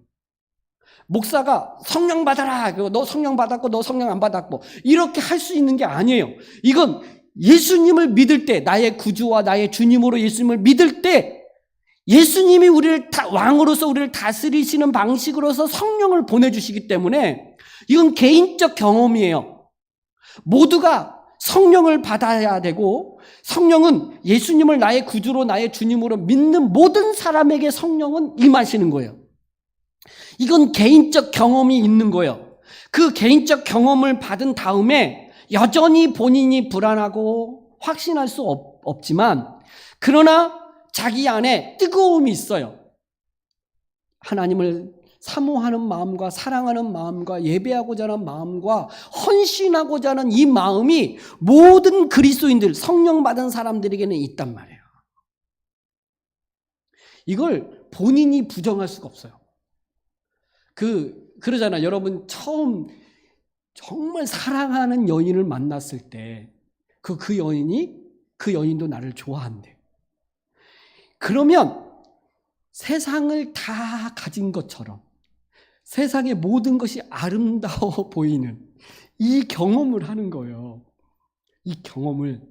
목사가 성령 받아라, 너 성령 받았고 너 성령 안 받았고 이렇게 할 수 있는 게 아니에요. 이건 예수님을 믿을 때, 나의 구주와 나의 주님으로 예수님을 믿을 때 예수님이 우리를 왕으로서 우리를 다스리시는 방식으로서 성령을 보내주시기 때문에 이건 개인적 경험이에요. 모두가 성령을 받아야 되고, 성령은 예수님을 나의 구주로 나의 주님으로 믿는 모든 사람에게 성령은 임하시는 거예요. 이건 개인적 경험이 있는 거예요. 그 개인적 경험을 받은 다음에 여전히 본인이 불안하고 확신할 수 없지만, 그러나 자기 안에 뜨거움이 있어요. 하나님을 사모하는 마음과 사랑하는 마음과 예배하고자 하는 마음과 헌신하고자 하는 이 마음이 모든 그리스도인들, 성령 받은 사람들에게는 있단 말이에요. 이걸 본인이 부정할 수가 없어요. 그러잖아요. 여러분, 처음 정말 사랑하는 연인을 만났을 때 그 연인도 나를 좋아한대. 그러면 세상을 다 가진 것처럼 세상의 모든 것이 아름다워 보이는 이 경험을 하는 거예요. 이 경험을.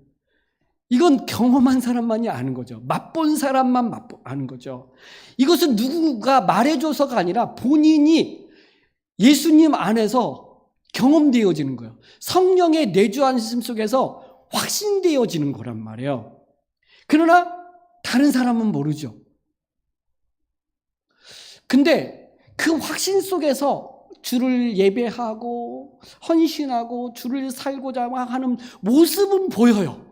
이건 경험한 사람만이 아는 거죠. 맛본 사람만 아는 거죠. 이것은 누구가 말해줘서가 아니라 본인이 예수님 안에서 경험되어지는 거예요. 성령의 내주하심 속에서 확신되어지는 거란 말이에요. 그러나 다른 사람은 모르죠. 근데 그 확신 속에서 주를 예배하고 헌신하고 주를 살고자 하는 모습은 보여요.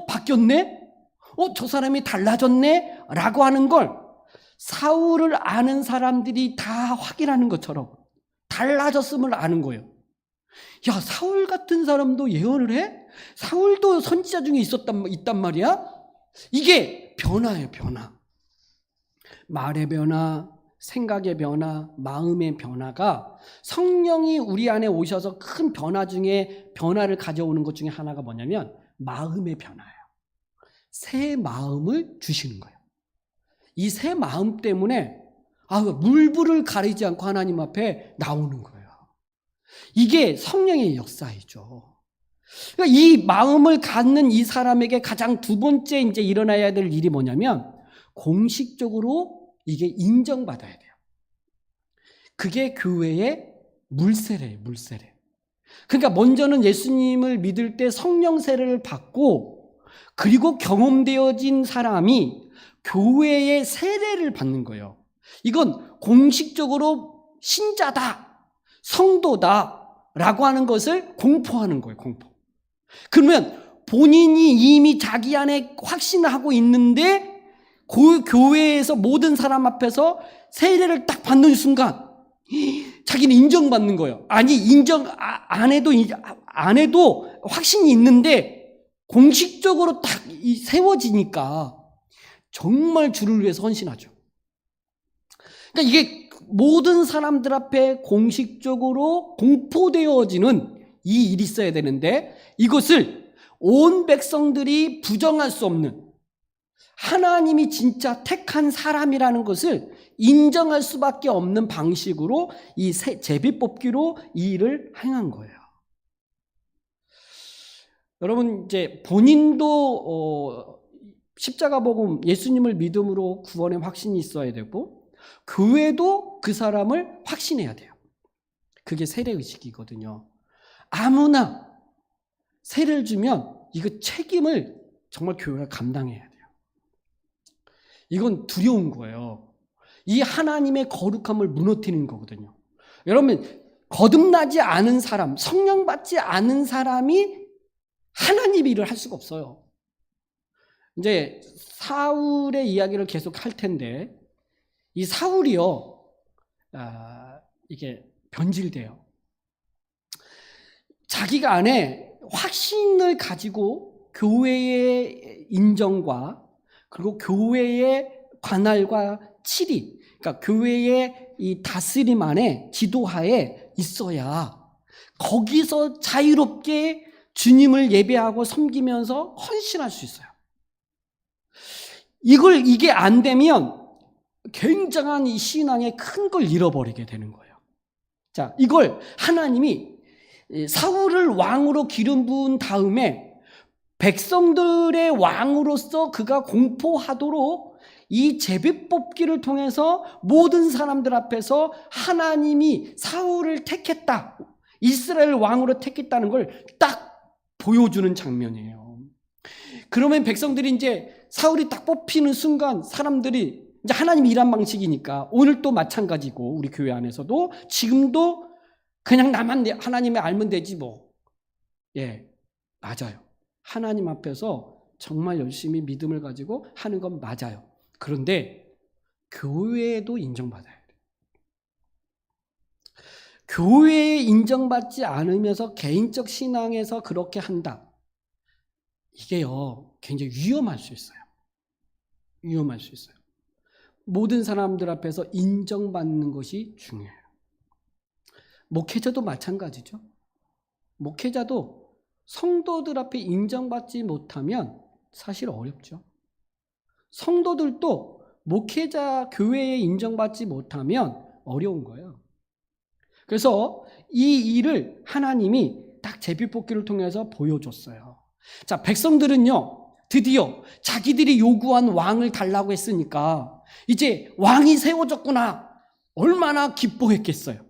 바뀌었네? 저 사람이 달라졌네? 라고 하는 걸 사울을 아는 사람들이 다 확인하는 것처럼 달라졌음을 아는 거예요. 야, 사울 같은 사람도 예언을 해? 사울도 선지자 중에 있단 말이야? 이게 변화예요, 변화. 말의 변화, 생각의 변화, 마음의 변화가 성령이 우리 안에 오셔서 큰 변화 중에 변화를 가져오는 것 중에 하나가 뭐냐면 마음의 변화예요. 새 마음을 주시는 거예요. 이 새 마음 때문에 물불을 가리지 않고 하나님 앞에 나오는 거예요. 이게 성령의 역사이죠. 그러니까 이 마음을 갖는 이 사람에게 가장 두 번째 이제 일어나야 될 일이 뭐냐면 공식적으로 이게 인정받아야 돼요. 그게 교회의 물세례예요, 물세례. 그러니까 먼저는 예수님을 믿을 때 성령 세례를 받고 그리고 경험되어진 사람이 교회의 세례를 받는 거예요. 이건 공식적으로 신자다, 성도다라고 하는 것을 공포하는 거예요, 공포. 그러면 본인이 이미 자기 안에 확신하고 있는데 그 교회에서 모든 사람 앞에서 세례를 딱 받는 순간 자기는 인정받는 거예요. 아니, 인정 안 해도 확신이 있는데 공식적으로 딱 세워지니까 정말 주를 위해서 헌신하죠. 그러니까 이게 모든 사람들 앞에 공식적으로 공포되어지는 이 일이 있어야 되는데 이것을 온 백성들이 부정할 수 없는, 하나님이 진짜 택한 사람이라는 것을 인정할 수밖에 없는 방식으로 이 제비뽑기로 이 일을 행한 거예요. 여러분, 이제 본인도 십자가 복음, 예수님을 믿음으로 구원의 확신이 있어야 되고 교회도 그 사람을 확신해야 돼요. 그게 세례의식이거든요. 아무나 세례를 주면 이거 책임을 정말 교회가 감당해야 돼요. 이건 두려운 거예요. 이 하나님의 거룩함을 무너뜨리는 거거든요. 여러분, 거듭나지 않은 사람, 성령 받지 않은 사람이 하나님의 일을 할 수가 없어요. 이제 사울의 이야기를 계속 할 텐데 이 사울이요, 이게 변질돼요. 자기가 안에 확신을 가지고 교회의 인정과 그리고 교회의 관할과 치리, 그러니까 교회의 이 다스림 안에 지도하에 있어야 거기서 자유롭게 주님을 예배하고 섬기면서 헌신할 수 있어요. 이게 안 되면 굉장한 이 신앙의 큰 걸 잃어버리게 되는 거예요. 자, 이걸 하나님이 사울을 왕으로 기름 부은 다음에 백성들의 왕으로서 그가 공포하도록 이 제비뽑기를 통해서 모든 사람들 앞에서 하나님이 사울을 택했다, 이스라엘 왕으로 택했다는 걸 딱 보여주는 장면이에요. 그러면 백성들이 이제 사울이 딱 뽑히는 순간 사람들이 이제 하나님이 일한 방식이니까 오늘 또 마찬가지고 우리 교회 안에서도 지금도 그냥 나만 하나님을 알면 되지 뭐. 예, 맞아요. 하나님 앞에서 정말 열심히 믿음을 가지고 하는 건 맞아요. 그런데 교회도 인정받아야 돼요. 교회에 인정받지 않으면서 개인적 신앙에서 그렇게 한다. 이게요, 굉장히 위험할 수 있어요. 위험할 수 있어요. 모든 사람들 앞에서 인정받는 것이 중요해요. 목회자도 마찬가지죠. 목회자도 성도들 앞에 인정받지 못하면 사실 어렵죠. 성도들도 목회자 교회에 인정받지 못하면 어려운 거예요. 그래서 이 일을 하나님이 딱 제비뽑기를 통해서 보여줬어요. 자, 백성들은요, 드디어 자기들이 요구한 왕을 달라고 했으니까 이제 왕이 세워졌구나. 얼마나 기뻐했겠어요.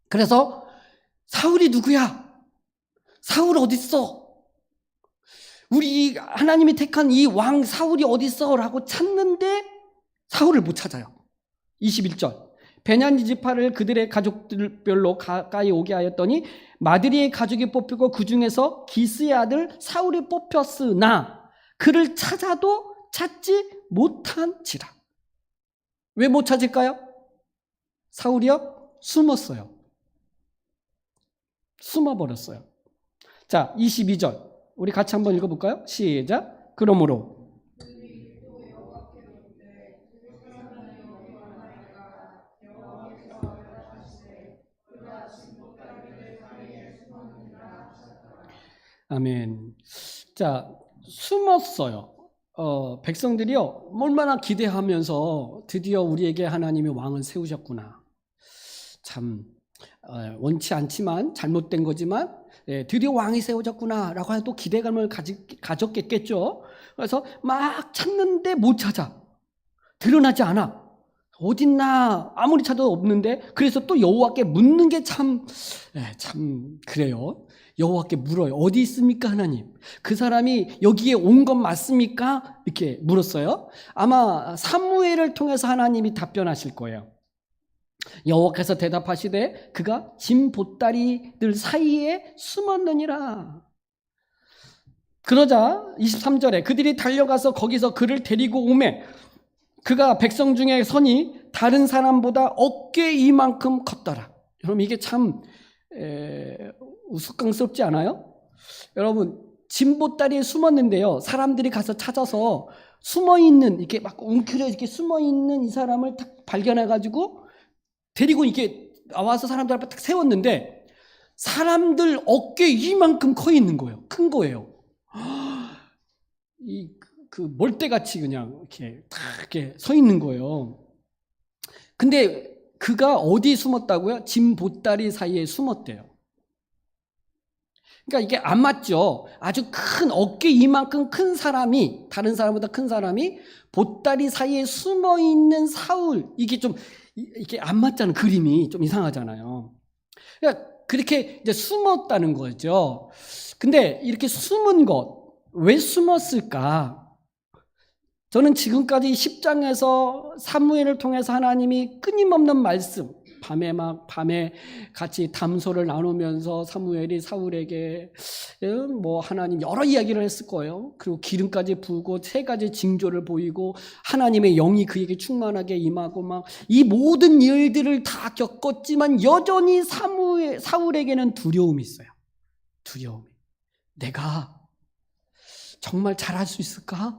그래서 사울이 누구야? 사울 어딨어? 우리 하나님이 택한 이 왕 사울이 어딨어? 라고 찾는데 사울을 못 찾아요. 21절. 베냐민 지파를 그들의 가족들별로 가까이 오게 하였더니 마드리의 가족이 뽑히고 그 중에서 기스의 아들 사울이 뽑혔으나 그를 찾아도 찾지 못한지라. 왜 못 찾을까요? 사울이요? 숨었어요. 숨어버렸어요. 자, 22절. 우리 같이 한번 읽어볼까요? 시작. 그러므로 아멘. 자, 숨었어요. 백성들이요, 얼마나 기대하면서 드디어 우리에게 하나님이 왕을 세우셨구나. 참 원치 않지만 잘못된 거지만 드디어 왕이 세워졌구나라고 해도 기대감을 가졌겠죠. 그래서 막 찾는데 못 찾아. 드러나지 않아. 어딨나 아무리 찾아도 없는데, 그래서 또 여호와께 묻는 게 참 그래요. 여호와께 물어요. 어디 있습니까 하나님? 그 사람이 여기에 온 건 맞습니까? 이렇게 물었어요. 아마 사무엘을 통해서 하나님이 답변하실 거예요. 여호와께서 대답하시되 그가 짐 보따리들 사이에 숨었느니라. 그러자 23절에 그들이 달려가서 거기서 그를 데리고 오매 그가 백성 중에 선이 다른 사람보다 어깨 이만큼 컸더라. 여러분, 이게 참 우스꽝스럽지 않아요? 여러분, 짐 보따리에 숨었는데요, 사람들이 가서 찾아서 숨어있는, 이렇게 막 웅크려 이렇게 숨어있는 이 사람을 딱 발견해가지고 데리고 이렇게 나와서 사람들 앞에 딱 세웠는데 사람들 어깨 이만큼 커 있는 거예요. 큰 거예요. 그 몰대같이 그냥 이렇게 딱 이렇게 서 있는 거예요. 근데 그가 어디 숨었다고요? 짐 보따리 사이에 숨었대요. 그러니까 이게 안 맞죠. 아주 큰 어깨 이만큼 큰 사람이, 다른 사람보다 큰 사람이 보따리 사이에 숨어 있는 사울, 이게 좀 이게 안 맞잖아요. 그림이 좀 이상하잖아요. 그러니까 그렇게 이제 숨었다는 거죠. 근데 이렇게 숨은 것, 왜 숨었을까? 저는 지금까지 10장에서 사무엘을 통해서 하나님이 끊임없는 말씀, 밤에 같이 담소를 나누면서 사무엘이 사울에게 뭐 하나님 여러 이야기를 했을 거예요. 그리고 기름까지 부고 3가지 징조를 보이고 하나님의 영이 그에게 충만하게 임하고 막 이 모든 일들을 다 겪었지만 여전히 사울에게는 두려움이 있어요. 두려움이. 내가 정말 잘할 수 있을까?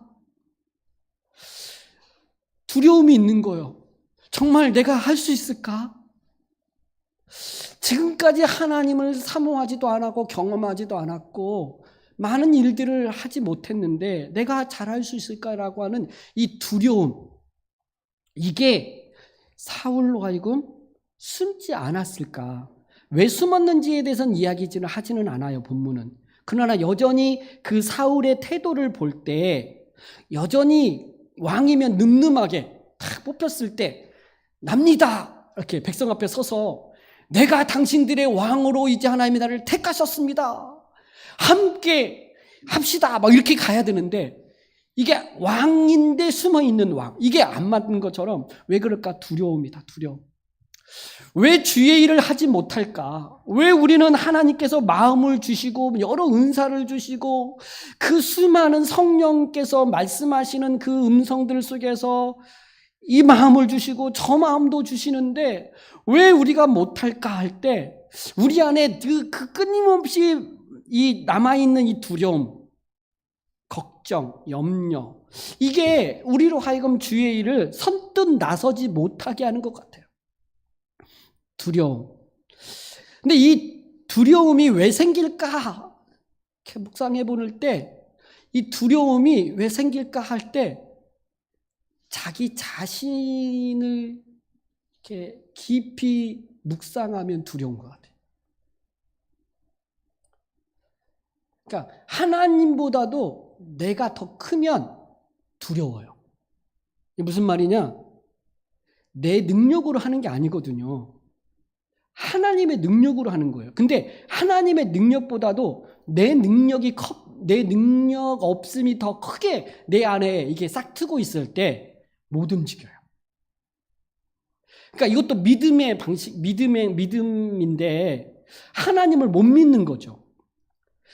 두려움이 있는 거예요. 정말 내가 할 수 있을까? 지금까지 하나님을 사모하지도 않았고 경험하지도 않았고 많은 일들을 하지 못했는데 내가 잘할 수 있을까라고 하는 이 두려움, 이게 사울로 하여금 숨지 않았을까? 왜 숨었는지에 대해서는 이야기를 하지는 않아요, 본문은. 그러나 여전히 그 사울의 태도를 볼 때 여전히 왕이면 늠름하게 탁 뽑혔을 때 납니다, 이렇게 백성 앞에 서서 내가 당신들의 왕으로 이제 하나님이 나를 택하셨습니다, 함께 합시다, 막 이렇게 가야 되는데 이게 왕인데 숨어있는 왕, 이게 안 맞는 것처럼 왜 그럴까? 두려움이다, 두려움. 왜 주의 일을 하지 못할까? 왜 우리는 하나님께서 마음을 주시고 여러 은사를 주시고 그 수많은 성령께서 말씀하시는 그 음성들 속에서 이 마음을 주시고 저 마음도 주시는데 왜 우리가 못할까 할 때 우리 안에 그 끊임없이 이 남아있는 이 두려움, 걱정, 염려, 이게 우리로 하여금 주의 일을 선뜻 나서지 못하게 하는 것 같아요. 두려움. 근데 이 두려움이 왜 생길까? 이렇게 묵상해 볼 때 이 두려움이 왜 생길까 할 때 자기 자신을 이렇게 깊이 묵상하면 두려운 것 같아요. 그러니까 하나님보다도 내가 더 크면 두려워요. 이게 무슨 말이냐? 내 능력으로 하는 게 아니거든요. 하나님의 능력으로 하는 거예요. 근데 하나님의 능력보다도 내 능력 없음이 더 크게 내 안에 이게 싹 트고 있을 때 못 움직여요. 그러니까 이것도 믿음의 방식, 믿음인데 하나님을 못 믿는 거죠.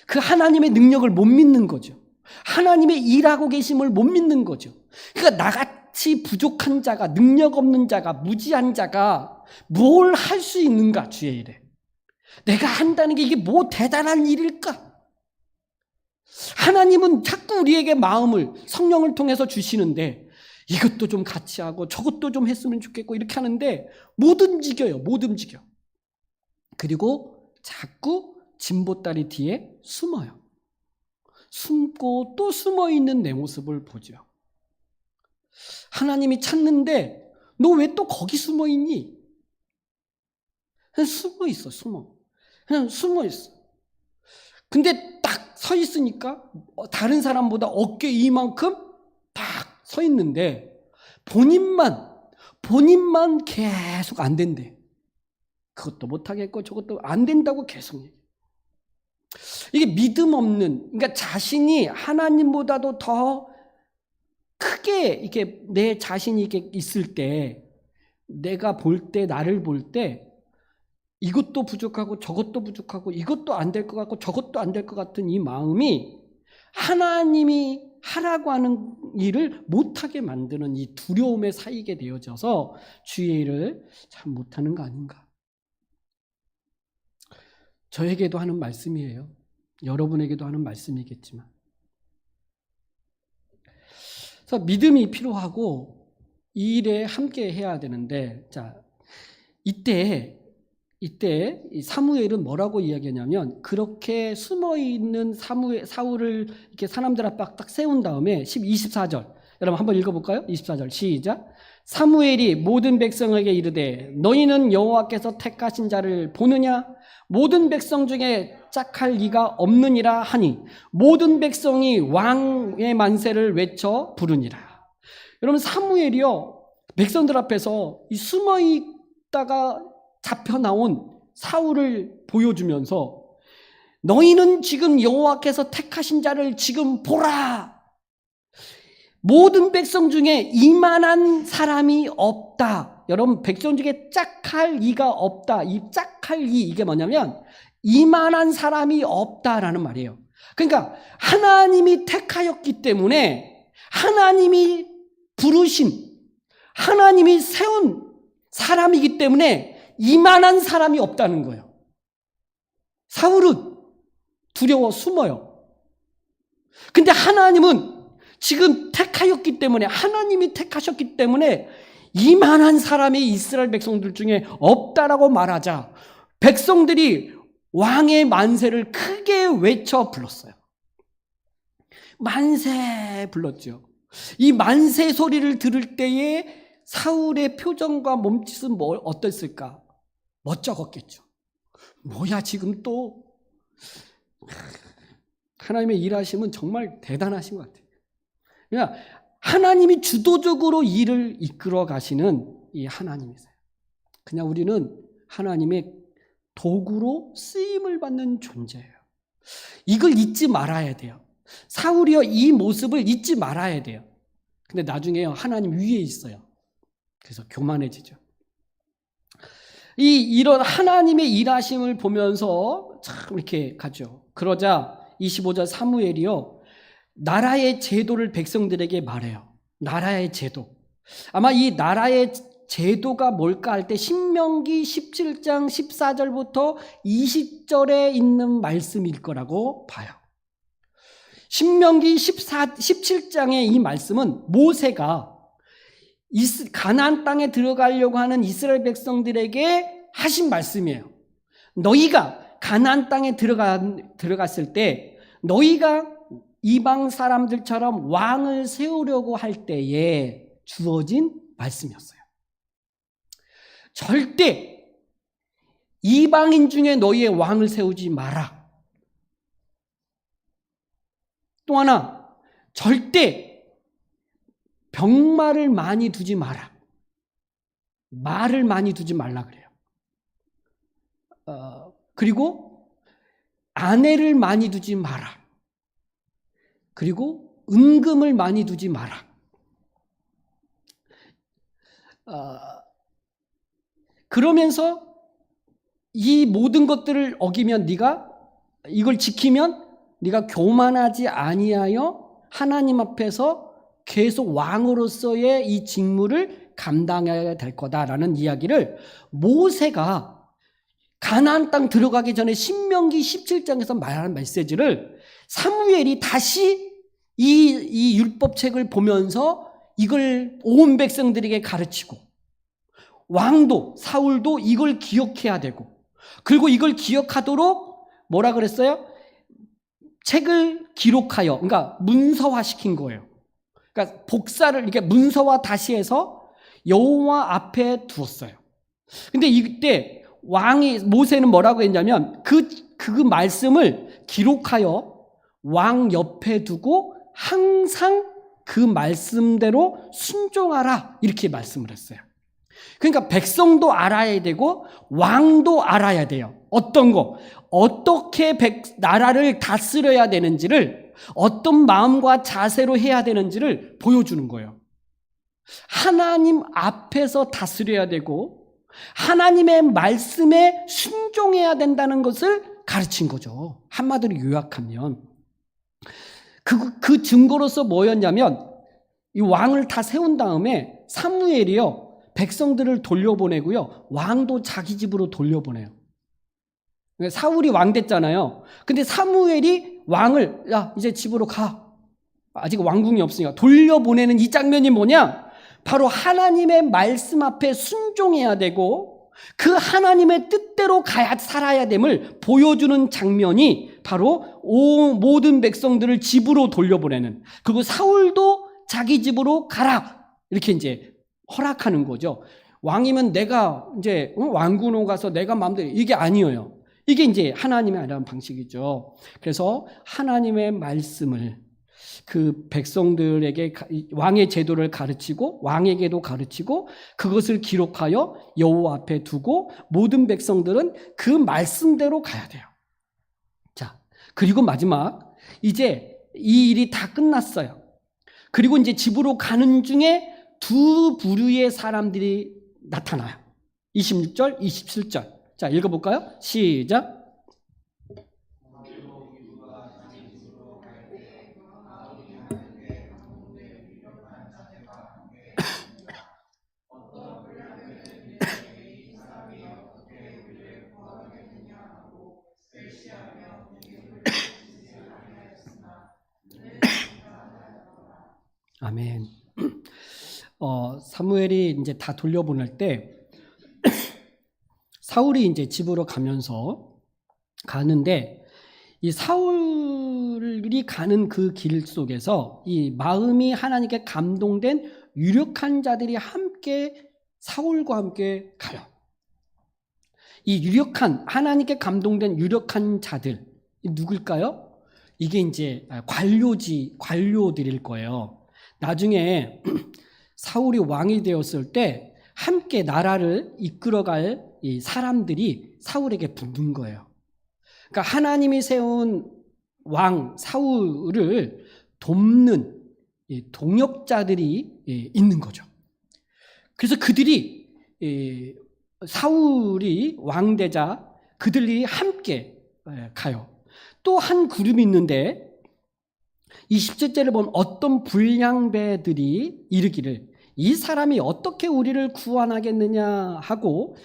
그 하나님의 능력을 못 믿는 거죠. 하나님의 일하고 계심을 못 믿는 거죠. 그러니까 나같이 부족한 자가, 능력 없는 자가, 무지한 자가 뭘 할 수 있는가, 주의 일에. 내가 한다는 게 이게 뭐 대단한 일일까? 하나님은 자꾸 우리에게 마음을, 성령을 통해서 주시는데 이것도 좀 같이 하고 저것도 좀 했으면 좋겠고 이렇게 하는데 못 움직여요. 못 움직여. 그리고 자꾸 진보다리 뒤에 숨어요. 숨고 또 숨어있는 내 모습을 보죠. 하나님이 찾는데 너 왜 또 거기 숨어있니? 그냥 숨어있어. 그냥 숨어있어. 근데 딱 서 있으니까 다른 사람보다 어깨 이만큼 딱 서 있는데 본인만 계속 안 된대. 그것도 못하겠고 저것도 안 된다고 계속 얘기해. 이게 믿음 없는, 그러니까 자신이 하나님보다도 더 크게 이렇게 내 자신이 이렇게 있을 때, 내가 볼 때, 나를 볼 때 이것도 부족하고 저것도 부족하고 이것도 안 될 것 같고 저것도 안 될 것 같은 이 마음이 하나님이 하라고 하는 일을 못하게 만드는 이 두려움에 쌓이게 되어져서 주의 일을 참 못하는 거 아닌가. 저에게도 하는 말씀이에요. 여러분에게도 하는 말씀이겠지만. 그래서 믿음이 필요하고 이 일에 함께 해야 되는데, 자, 이때 이 사무엘은 뭐라고 이야기하냐면, 그렇게 숨어 있는 사울을 이렇게 사람들 앞에 딱 세운 다음에 24절, 여러분 한번 읽어볼까요? 24절 시작. 사무엘이 모든 백성에게 이르되 너희는 여호와께서 택하신 자를 보느냐? 모든 백성 중에 짝할 이가 없느니라 하니 모든 백성이 왕의 만세를 외쳐 부르니라. 여러분, 사무엘이요, 백성들 앞에서 이 숨어 있다가 잡혀 나온 사울을 보여주면서 너희는 지금 여호와께서 택하신 자를 지금 보라. 모든 백성 중에 이만한 사람이 없다. 여러분, 백성 중에 짝할 이가 없다. 이 짝할 이, 이게 뭐냐면 이만한 사람이 없다라는 말이에요. 그러니까 하나님이 택하였기 때문에, 하나님이 부르신, 하나님이 세운 사람이기 때문에 이만한 사람이 없다는 거예요. 사울은 두려워 숨어요. 근데 하나님은 지금 택하였기 때문에, 하나님이 택하셨기 때문에 이만한 사람이 이스라엘 백성들 중에 없다라고 말하자 백성들이 왕의 만세를 크게 외쳐 불렀어요. 만세 불렀죠. 이 만세 소리를 들을 때에 사울의 표정과 몸짓은 어땠을까? 멋쩍었겠죠. 뭐야, 지금 또. 하나님의 일하심은 정말 대단하신 것 같아요. 그러니까 하나님이 주도적으로 일을 이끌어 가시는 이 하나님이세요. 그냥 우리는 하나님의 도구로 쓰임을 받는 존재예요. 이걸 잊지 말아야 돼요. 사울이요, 이 모습을 잊지 말아야 돼요. 근데 나중에요, 하나님 위에 있어요. 그래서 교만해지죠. 이런 하나님의 일하심을 보면서 참 이렇게 가죠. 그러자 25절 사무엘이요, 나라의 제도를 백성들에게 말해요. 나라의 제도. 아마 이 나라의 제도가 뭘까 할 때 신명기 17장 14절부터 20절에 있는 말씀일 거라고 봐요. 신명기 17장의 이 말씀은 모세가 가나안 땅에 들어가려고 하는 이스라엘 백성들에게 하신 말씀이에요. 너희가 가나안 땅에 들어갔을 때 너희가 이방 사람들처럼 왕을 세우려고 할 때에 주어진 말씀이었어요. 절대 이방인 중에 너희의 왕을 세우지 마라. 또 하나, 절대 병마를 많이 두지 마라. 말을 많이 두지 말라 그래요. 그리고 아내를 많이 두지 마라. 그리고 은금을 많이 두지 마라. 그러면서 이 모든 것들을 어기면, 네가 이걸 지키면 네가 교만하지 아니하여 하나님 앞에서 계속 왕으로서의 이 직무를 감당해야 될 거다라는 이야기를 모세가 가나안 땅 들어가기 전에 신명기 17장에서 말하는 메시지를 사무엘이 다시 이 율법책을 보면서 이걸 온 백성들에게 가르치고, 왕도 사울도 이걸 기억해야 되고, 그리고 이걸 기억하도록 뭐라 그랬어요? 책을 기록하여, 그러니까 문서화시킨 거예요. 그러니까 복사를 이렇게 문서화 다시 해서 여호와 앞에 두었어요. 근데 이때 모세는 뭐라고 했냐면 그 말씀을 기록하여 왕 옆에 두고 항상 그 말씀대로 순종하라, 이렇게 말씀을 했어요. 그러니까 백성도 알아야 되고 왕도 알아야 돼요. 어떤 거, 어떻게 나라를 다스려야 되는지를, 어떤 마음과 자세로 해야 되는지를 보여주는 거예요. 하나님 앞에서 다스려야 되고 하나님의 말씀에 순종해야 된다는 것을 가르친 거죠. 한마디로 요약하면 그 증거로서 뭐였냐면, 이 왕을 다 세운 다음에 사무엘이요, 백성들을 돌려보내고요, 왕도 자기 집으로 돌려보내요. 사울이 왕 됐잖아요. 근데 사무엘이 왕을, 야, 이제 집으로 가, 아직 왕궁이 없으니까, 돌려보내는 이 장면이 뭐냐? 바로 하나님의 말씀 앞에 순종해야 되고 그 하나님의 뜻대로 살아야 됨을 보여주는 장면이 바로 모든 백성들을 집으로 돌려보내는, 그리고 사울도 자기 집으로 가라, 이렇게 이제 허락하는 거죠. 왕이면 내가 이제 왕궁으로 가서 내가 마음대로, 이게 아니에요. 이게 이제 하나님의 아니라는 방식이죠. 그래서 하나님의 말씀을 그 백성들에게 왕의 제도를 가르치고 왕에게도 가르치고 그것을 기록하여 여호와 앞에 두고 모든 백성들은 그 말씀대로 가야 돼요. 자, 그리고 마지막, 이제 이 일이 다 끝났어요. 그리고 이제 집으로 가는 중에 두 부류의 사람들이 나타나요. 26절, 27절. 자, 읽어볼까요? 시작. 아멘. 사무엘이 이제 다 돌려보낼 때 사울이 이제 집으로 가는데 이 사울이 가는 그 길 속에서 이 마음이 하나님께 감동된 유력한 자들이 함께 사울과 함께 가요. 이 유력한 하나님께 감동된 유력한 자들 누굴까요? 이게 이제 관료들일 거예요. 나중에 사울이 왕이 되었을 때 함께 나라를 이끌어갈 이 사람들이 사울에게 붙는 거예요. 그러니까 하나님이 세운 왕 사울을 돕는 동역자들이 있는 거죠. 그래서 그들이 사울이 왕되자 그들이 함께 가요. 또 한 그룹이 있는데 20절째를 보면 어떤 불량배들이 이르기를 이 사람이 어떻게 우리를 구원하겠느냐 하고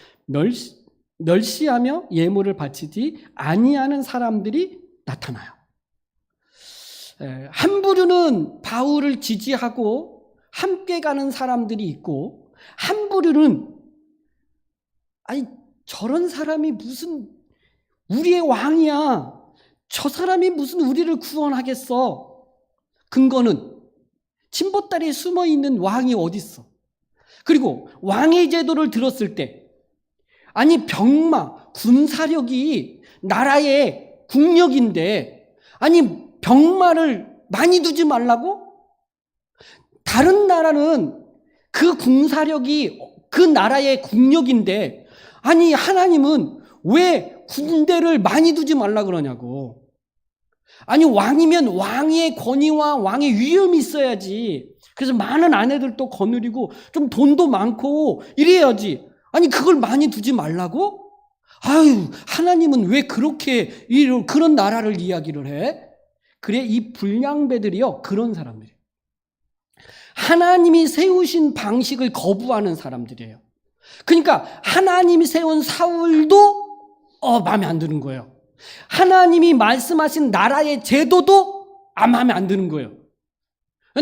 멸시하며 예물을 바치지 아니하는 사람들이 나타나요. 한 부류는 바울을 지지하고 함께 가는 사람들이 있고 한 부류는 아니 저런 사람이 무슨 우리의 왕이야. 저 사람이 무슨 우리를 구원하겠어. 근거는 진보다리에 숨어있는 왕이 어딨어. 그리고 왕의 제도를 들었을 때 아니 병마, 군사력이 나라의 국력인데 아니 병마를 많이 두지 말라고? 다른 나라는 그 군사력이 그 나라의 국력인데 아니 하나님은 왜 군대를 많이 두지 말라 그러냐고. 아니 왕이면 왕의 권위와 왕의 위엄이 있어야지. 그래서 많은 아내들도 거느리고 좀 돈도 많고 이래야지. 아니 그걸 많이 두지 말라고? 아유 하나님은 왜 그렇게 그런 나라를 이야기를 해? 그래 이 불량배들이요 그런 사람들이에요. 하나님이 세우신 방식을 거부하는 사람들이에요. 그러니까 하나님이 세운 사울도 마음에 안 드는 거예요. 하나님이 말씀하신 나라의 제도도 마음에 안 드는 거예요.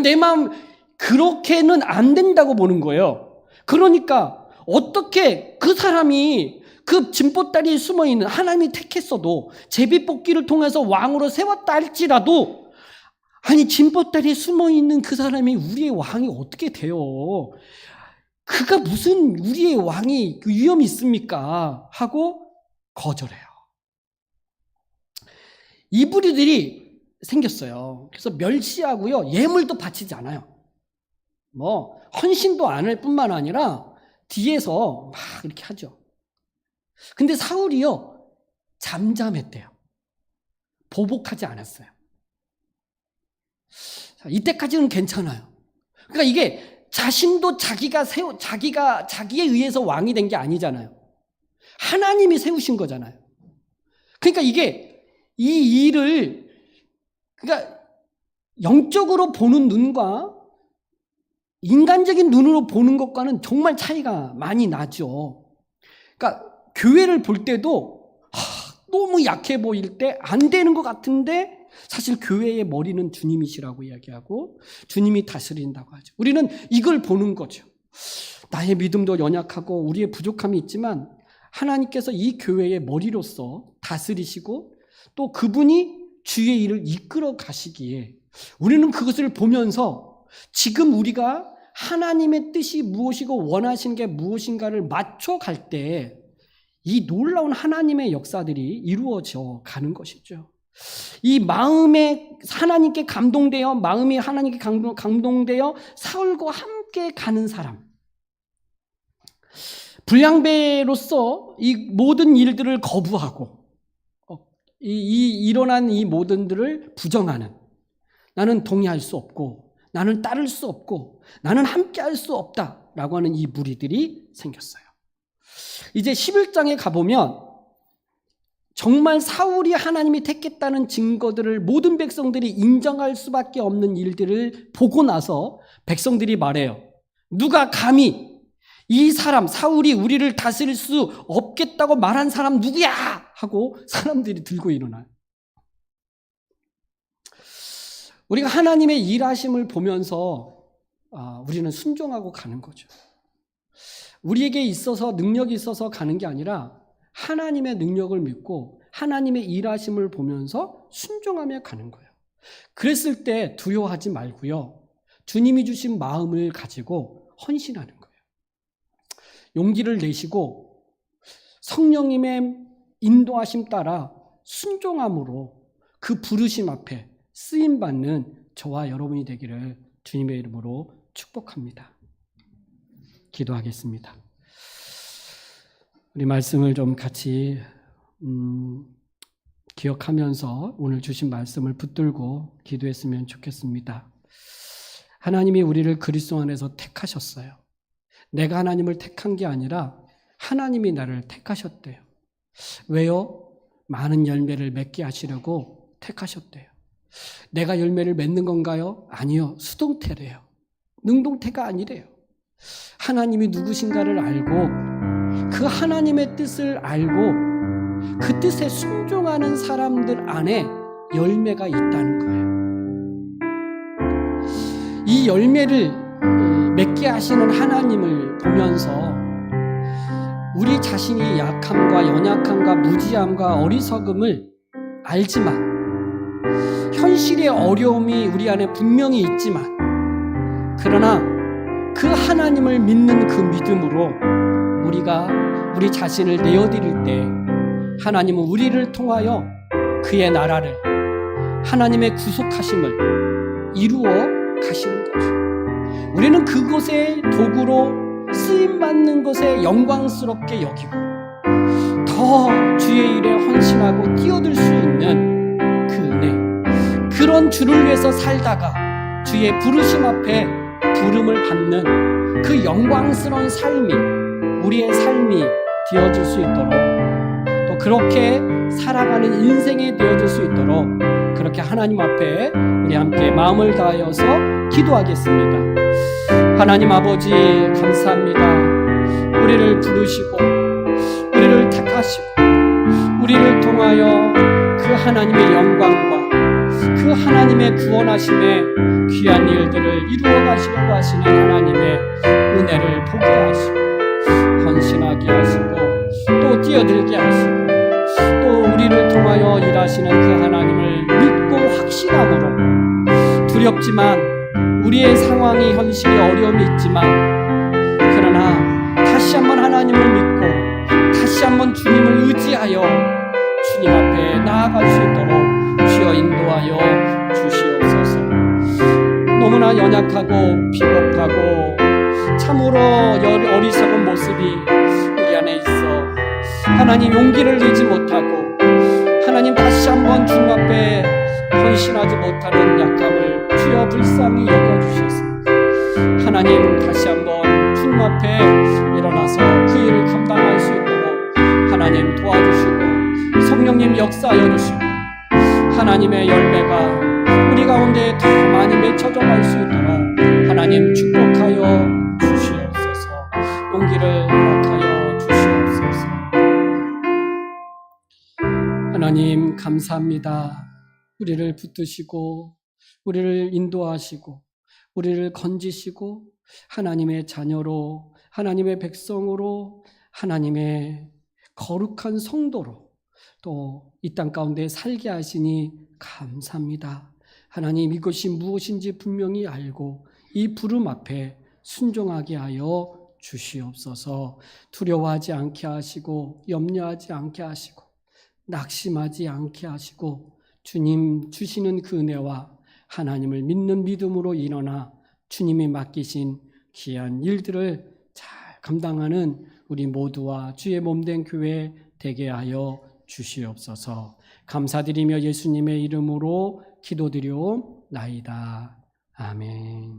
내 마음 그렇게는 안 된다고 보는 거예요. 그러니까 어떻게 그 사람이 그 진보다리에 숨어있는 하나님이 택했어도 제비뽑기를 통해서 왕으로 세웠다 할지라도 아니 진보다리에 숨어있는 그 사람이 우리의 왕이 어떻게 돼요? 그가 무슨 우리의 왕이 위험이 있습니까? 하고 거절해요. 이 부류들이 생겼어요. 그래서 멸시하고요. 예물도 바치지 않아요. 헌신도 안 할 뿐만 아니라 뒤에서 막 이렇게 하죠. 근데 사울이요. 잠잠했대요. 보복하지 않았어요. 이때까지는 괜찮아요. 그러니까 이게 자신도 자기에 의해서 왕이 된 게 아니잖아요. 하나님이 세우신 거잖아요. 그러니까 이게 이 일을 그러니까 영적으로 보는 눈과 인간적인 눈으로 보는 것과는 정말 차이가 많이 나죠. 그러니까 교회를 볼 때도 너무 약해 보일 때 안 되는 것 같은데 사실 교회의 머리는 주님이시라고 이야기하고 주님이 다스린다고 하죠. 우리는 이걸 보는 거죠. 나의 믿음도 연약하고 우리의 부족함이 있지만 하나님께서 이 교회의 머리로서 다스리시고 또 그분이 주의 일을 이끌어 가시기에 우리는 그것을 보면서 지금 우리가 하나님의 뜻이 무엇이고 원하시는 게 무엇인가를 맞춰갈 때 이 놀라운 하나님의 역사들이 이루어져 가는 것이죠. 이 마음에 하나님께 감동되어 마음이 하나님께 감동되어 사울과 함께 가는 사람, 불량배로서 이 모든 일들을 거부하고 일어난 이 모든 들을 부정하는 나는 동의할 수 없고 나는 따를 수 없고 나는 함께할 수 없다라고 하는 이 무리들이 생겼어요. 이제 11장에 가보면 정말 사울이 하나님이 택했다는 증거들을 모든 백성들이 인정할 수밖에 없는 일들을 보고 나서 백성들이 말해요. 누가 감히 이 사람 사울이 우리를 다스릴 수 없겠다고 말한 사람 누구야? 하고 사람들이 들고 일어나요. 우리가 하나님의 일하심을 보면서 우리는 순종하고 가는 거죠. 우리에게 있어서 능력이 있어서 가는 게 아니라 하나님의 능력을 믿고 하나님의 일하심을 보면서 순종하며 가는 거예요. 그랬을 때 두려워하지 말고요. 주님이 주신 마음을 가지고 헌신하는 거예요. 용기를 내시고 성령님의 인도하심 따라 순종함으로 그 부르심 앞에 쓰임받는 저와 여러분이 되기를 주님의 이름으로 축복합니다. 기도하겠습니다. 우리 말씀을 좀 같이 기억하면서 오늘 주신 말씀을 붙들고 기도했으면 좋겠습니다. 하나님이 우리를 그리스도 안에서 택하셨어요. 내가 하나님을 택한 게 아니라 하나님이 나를 택하셨대요. 왜요? 많은 열매를 맺게 하시려고 택하셨대요. 내가 열매를 맺는 건가요? 아니요. 수동태래요. 능동태가 아니래요. 하나님이 누구신가를 알고 그 하나님의 뜻을 알고 그 뜻에 순종하는 사람들 안에 열매가 있다는 거예요. 이 열매를 맺게 하시는 하나님을 보면서 우리 자신이 약함과 연약함과 무지함과 어리석음을 알지만 현실의 어려움이 우리 안에 분명히 있지만 그러나 그 하나님을 믿는 그 믿음으로 우리가 우리 자신을 내어드릴 때 하나님은 우리를 통하여 그의 나라를 하나님의 구속하심을 이루어 가시는 거죠. 우리는 그곳의 도구로 쓰임받는 것에 영광스럽게 여기고 더 주의 일에 헌신하고 뛰어들 수 있는 그 은혜, 그런 주를 위해서 살다가 주의 부르심 앞에 부름을 받는 그 영광스러운 삶이 우리의 삶이 되어질 수 있도록 또 그렇게 살아가는 인생이 되어질 수 있도록 그렇게 하나님 앞에 우리 함께 마음을 다하여서 기도하겠습니다. 하나님 아버지 감사합니다. 우리를 부르시고 우리를 택하시고 우리를 통하여 그 하나님의 영광과 그 하나님의 구원하심의 귀한 일들을 이루어 가시려고 하시는 하나님의 은혜를 보게 하시고 헌신하게 하시고 또 뛰어들게 하시고 또 우리를 통하여 일하시는 그 하나님을 믿고 확신함으로 두렵지만 우리의 상황이 현실이 어려움이 있지만 그러나 다시 한번 하나님을 믿고 다시 한번 주님을 의지하여 주님 앞에 나아갈 수 있도록 주여 인도하여 주시옵소서. 너무나 연약하고 비겁하고 참으로 어리석은 모습이 우리 안에 있어 하나님 용기를 내지 못하고 하나님 다시 한번 주님 앞에 헌신하지 못하는 약함을 주여 불쌍히 여겨주셔서 하나님 다시 한번 주님 앞에 일어나서 그 일을 감당할 수 있도록 하나님 도와주시고 성령님 역사하여 주시고 하나님의 열매가 우리 가운데 더 많이 맺혀져 갈 수 있도록 하나님 축복하여 주시옵소서. 용기를 허락하여 주시옵소서. 하나님 감사합니다. 우리를 붙드시고 우리를 인도하시고 우리를 건지시고 하나님의 자녀로 하나님의 백성으로 하나님의 거룩한 성도로 또 이 땅 가운데 살게 하시니 감사합니다. 하나님 이것이 무엇인지 분명히 알고 이 부름 앞에 순종하게 하여 주시옵소서. 두려워하지 않게 하시고 염려하지 않게 하시고 낙심하지 않게 하시고 주님 주시는 그 은혜와 하나님을 믿는 믿음으로 일어나 주님이 맡기신 귀한 일들을 잘 감당하는 우리 모두와 주의 몸된 교회 되게 하여 주시옵소서. 감사드리며 예수님의 이름으로 기도드려옵나이다. 아멘.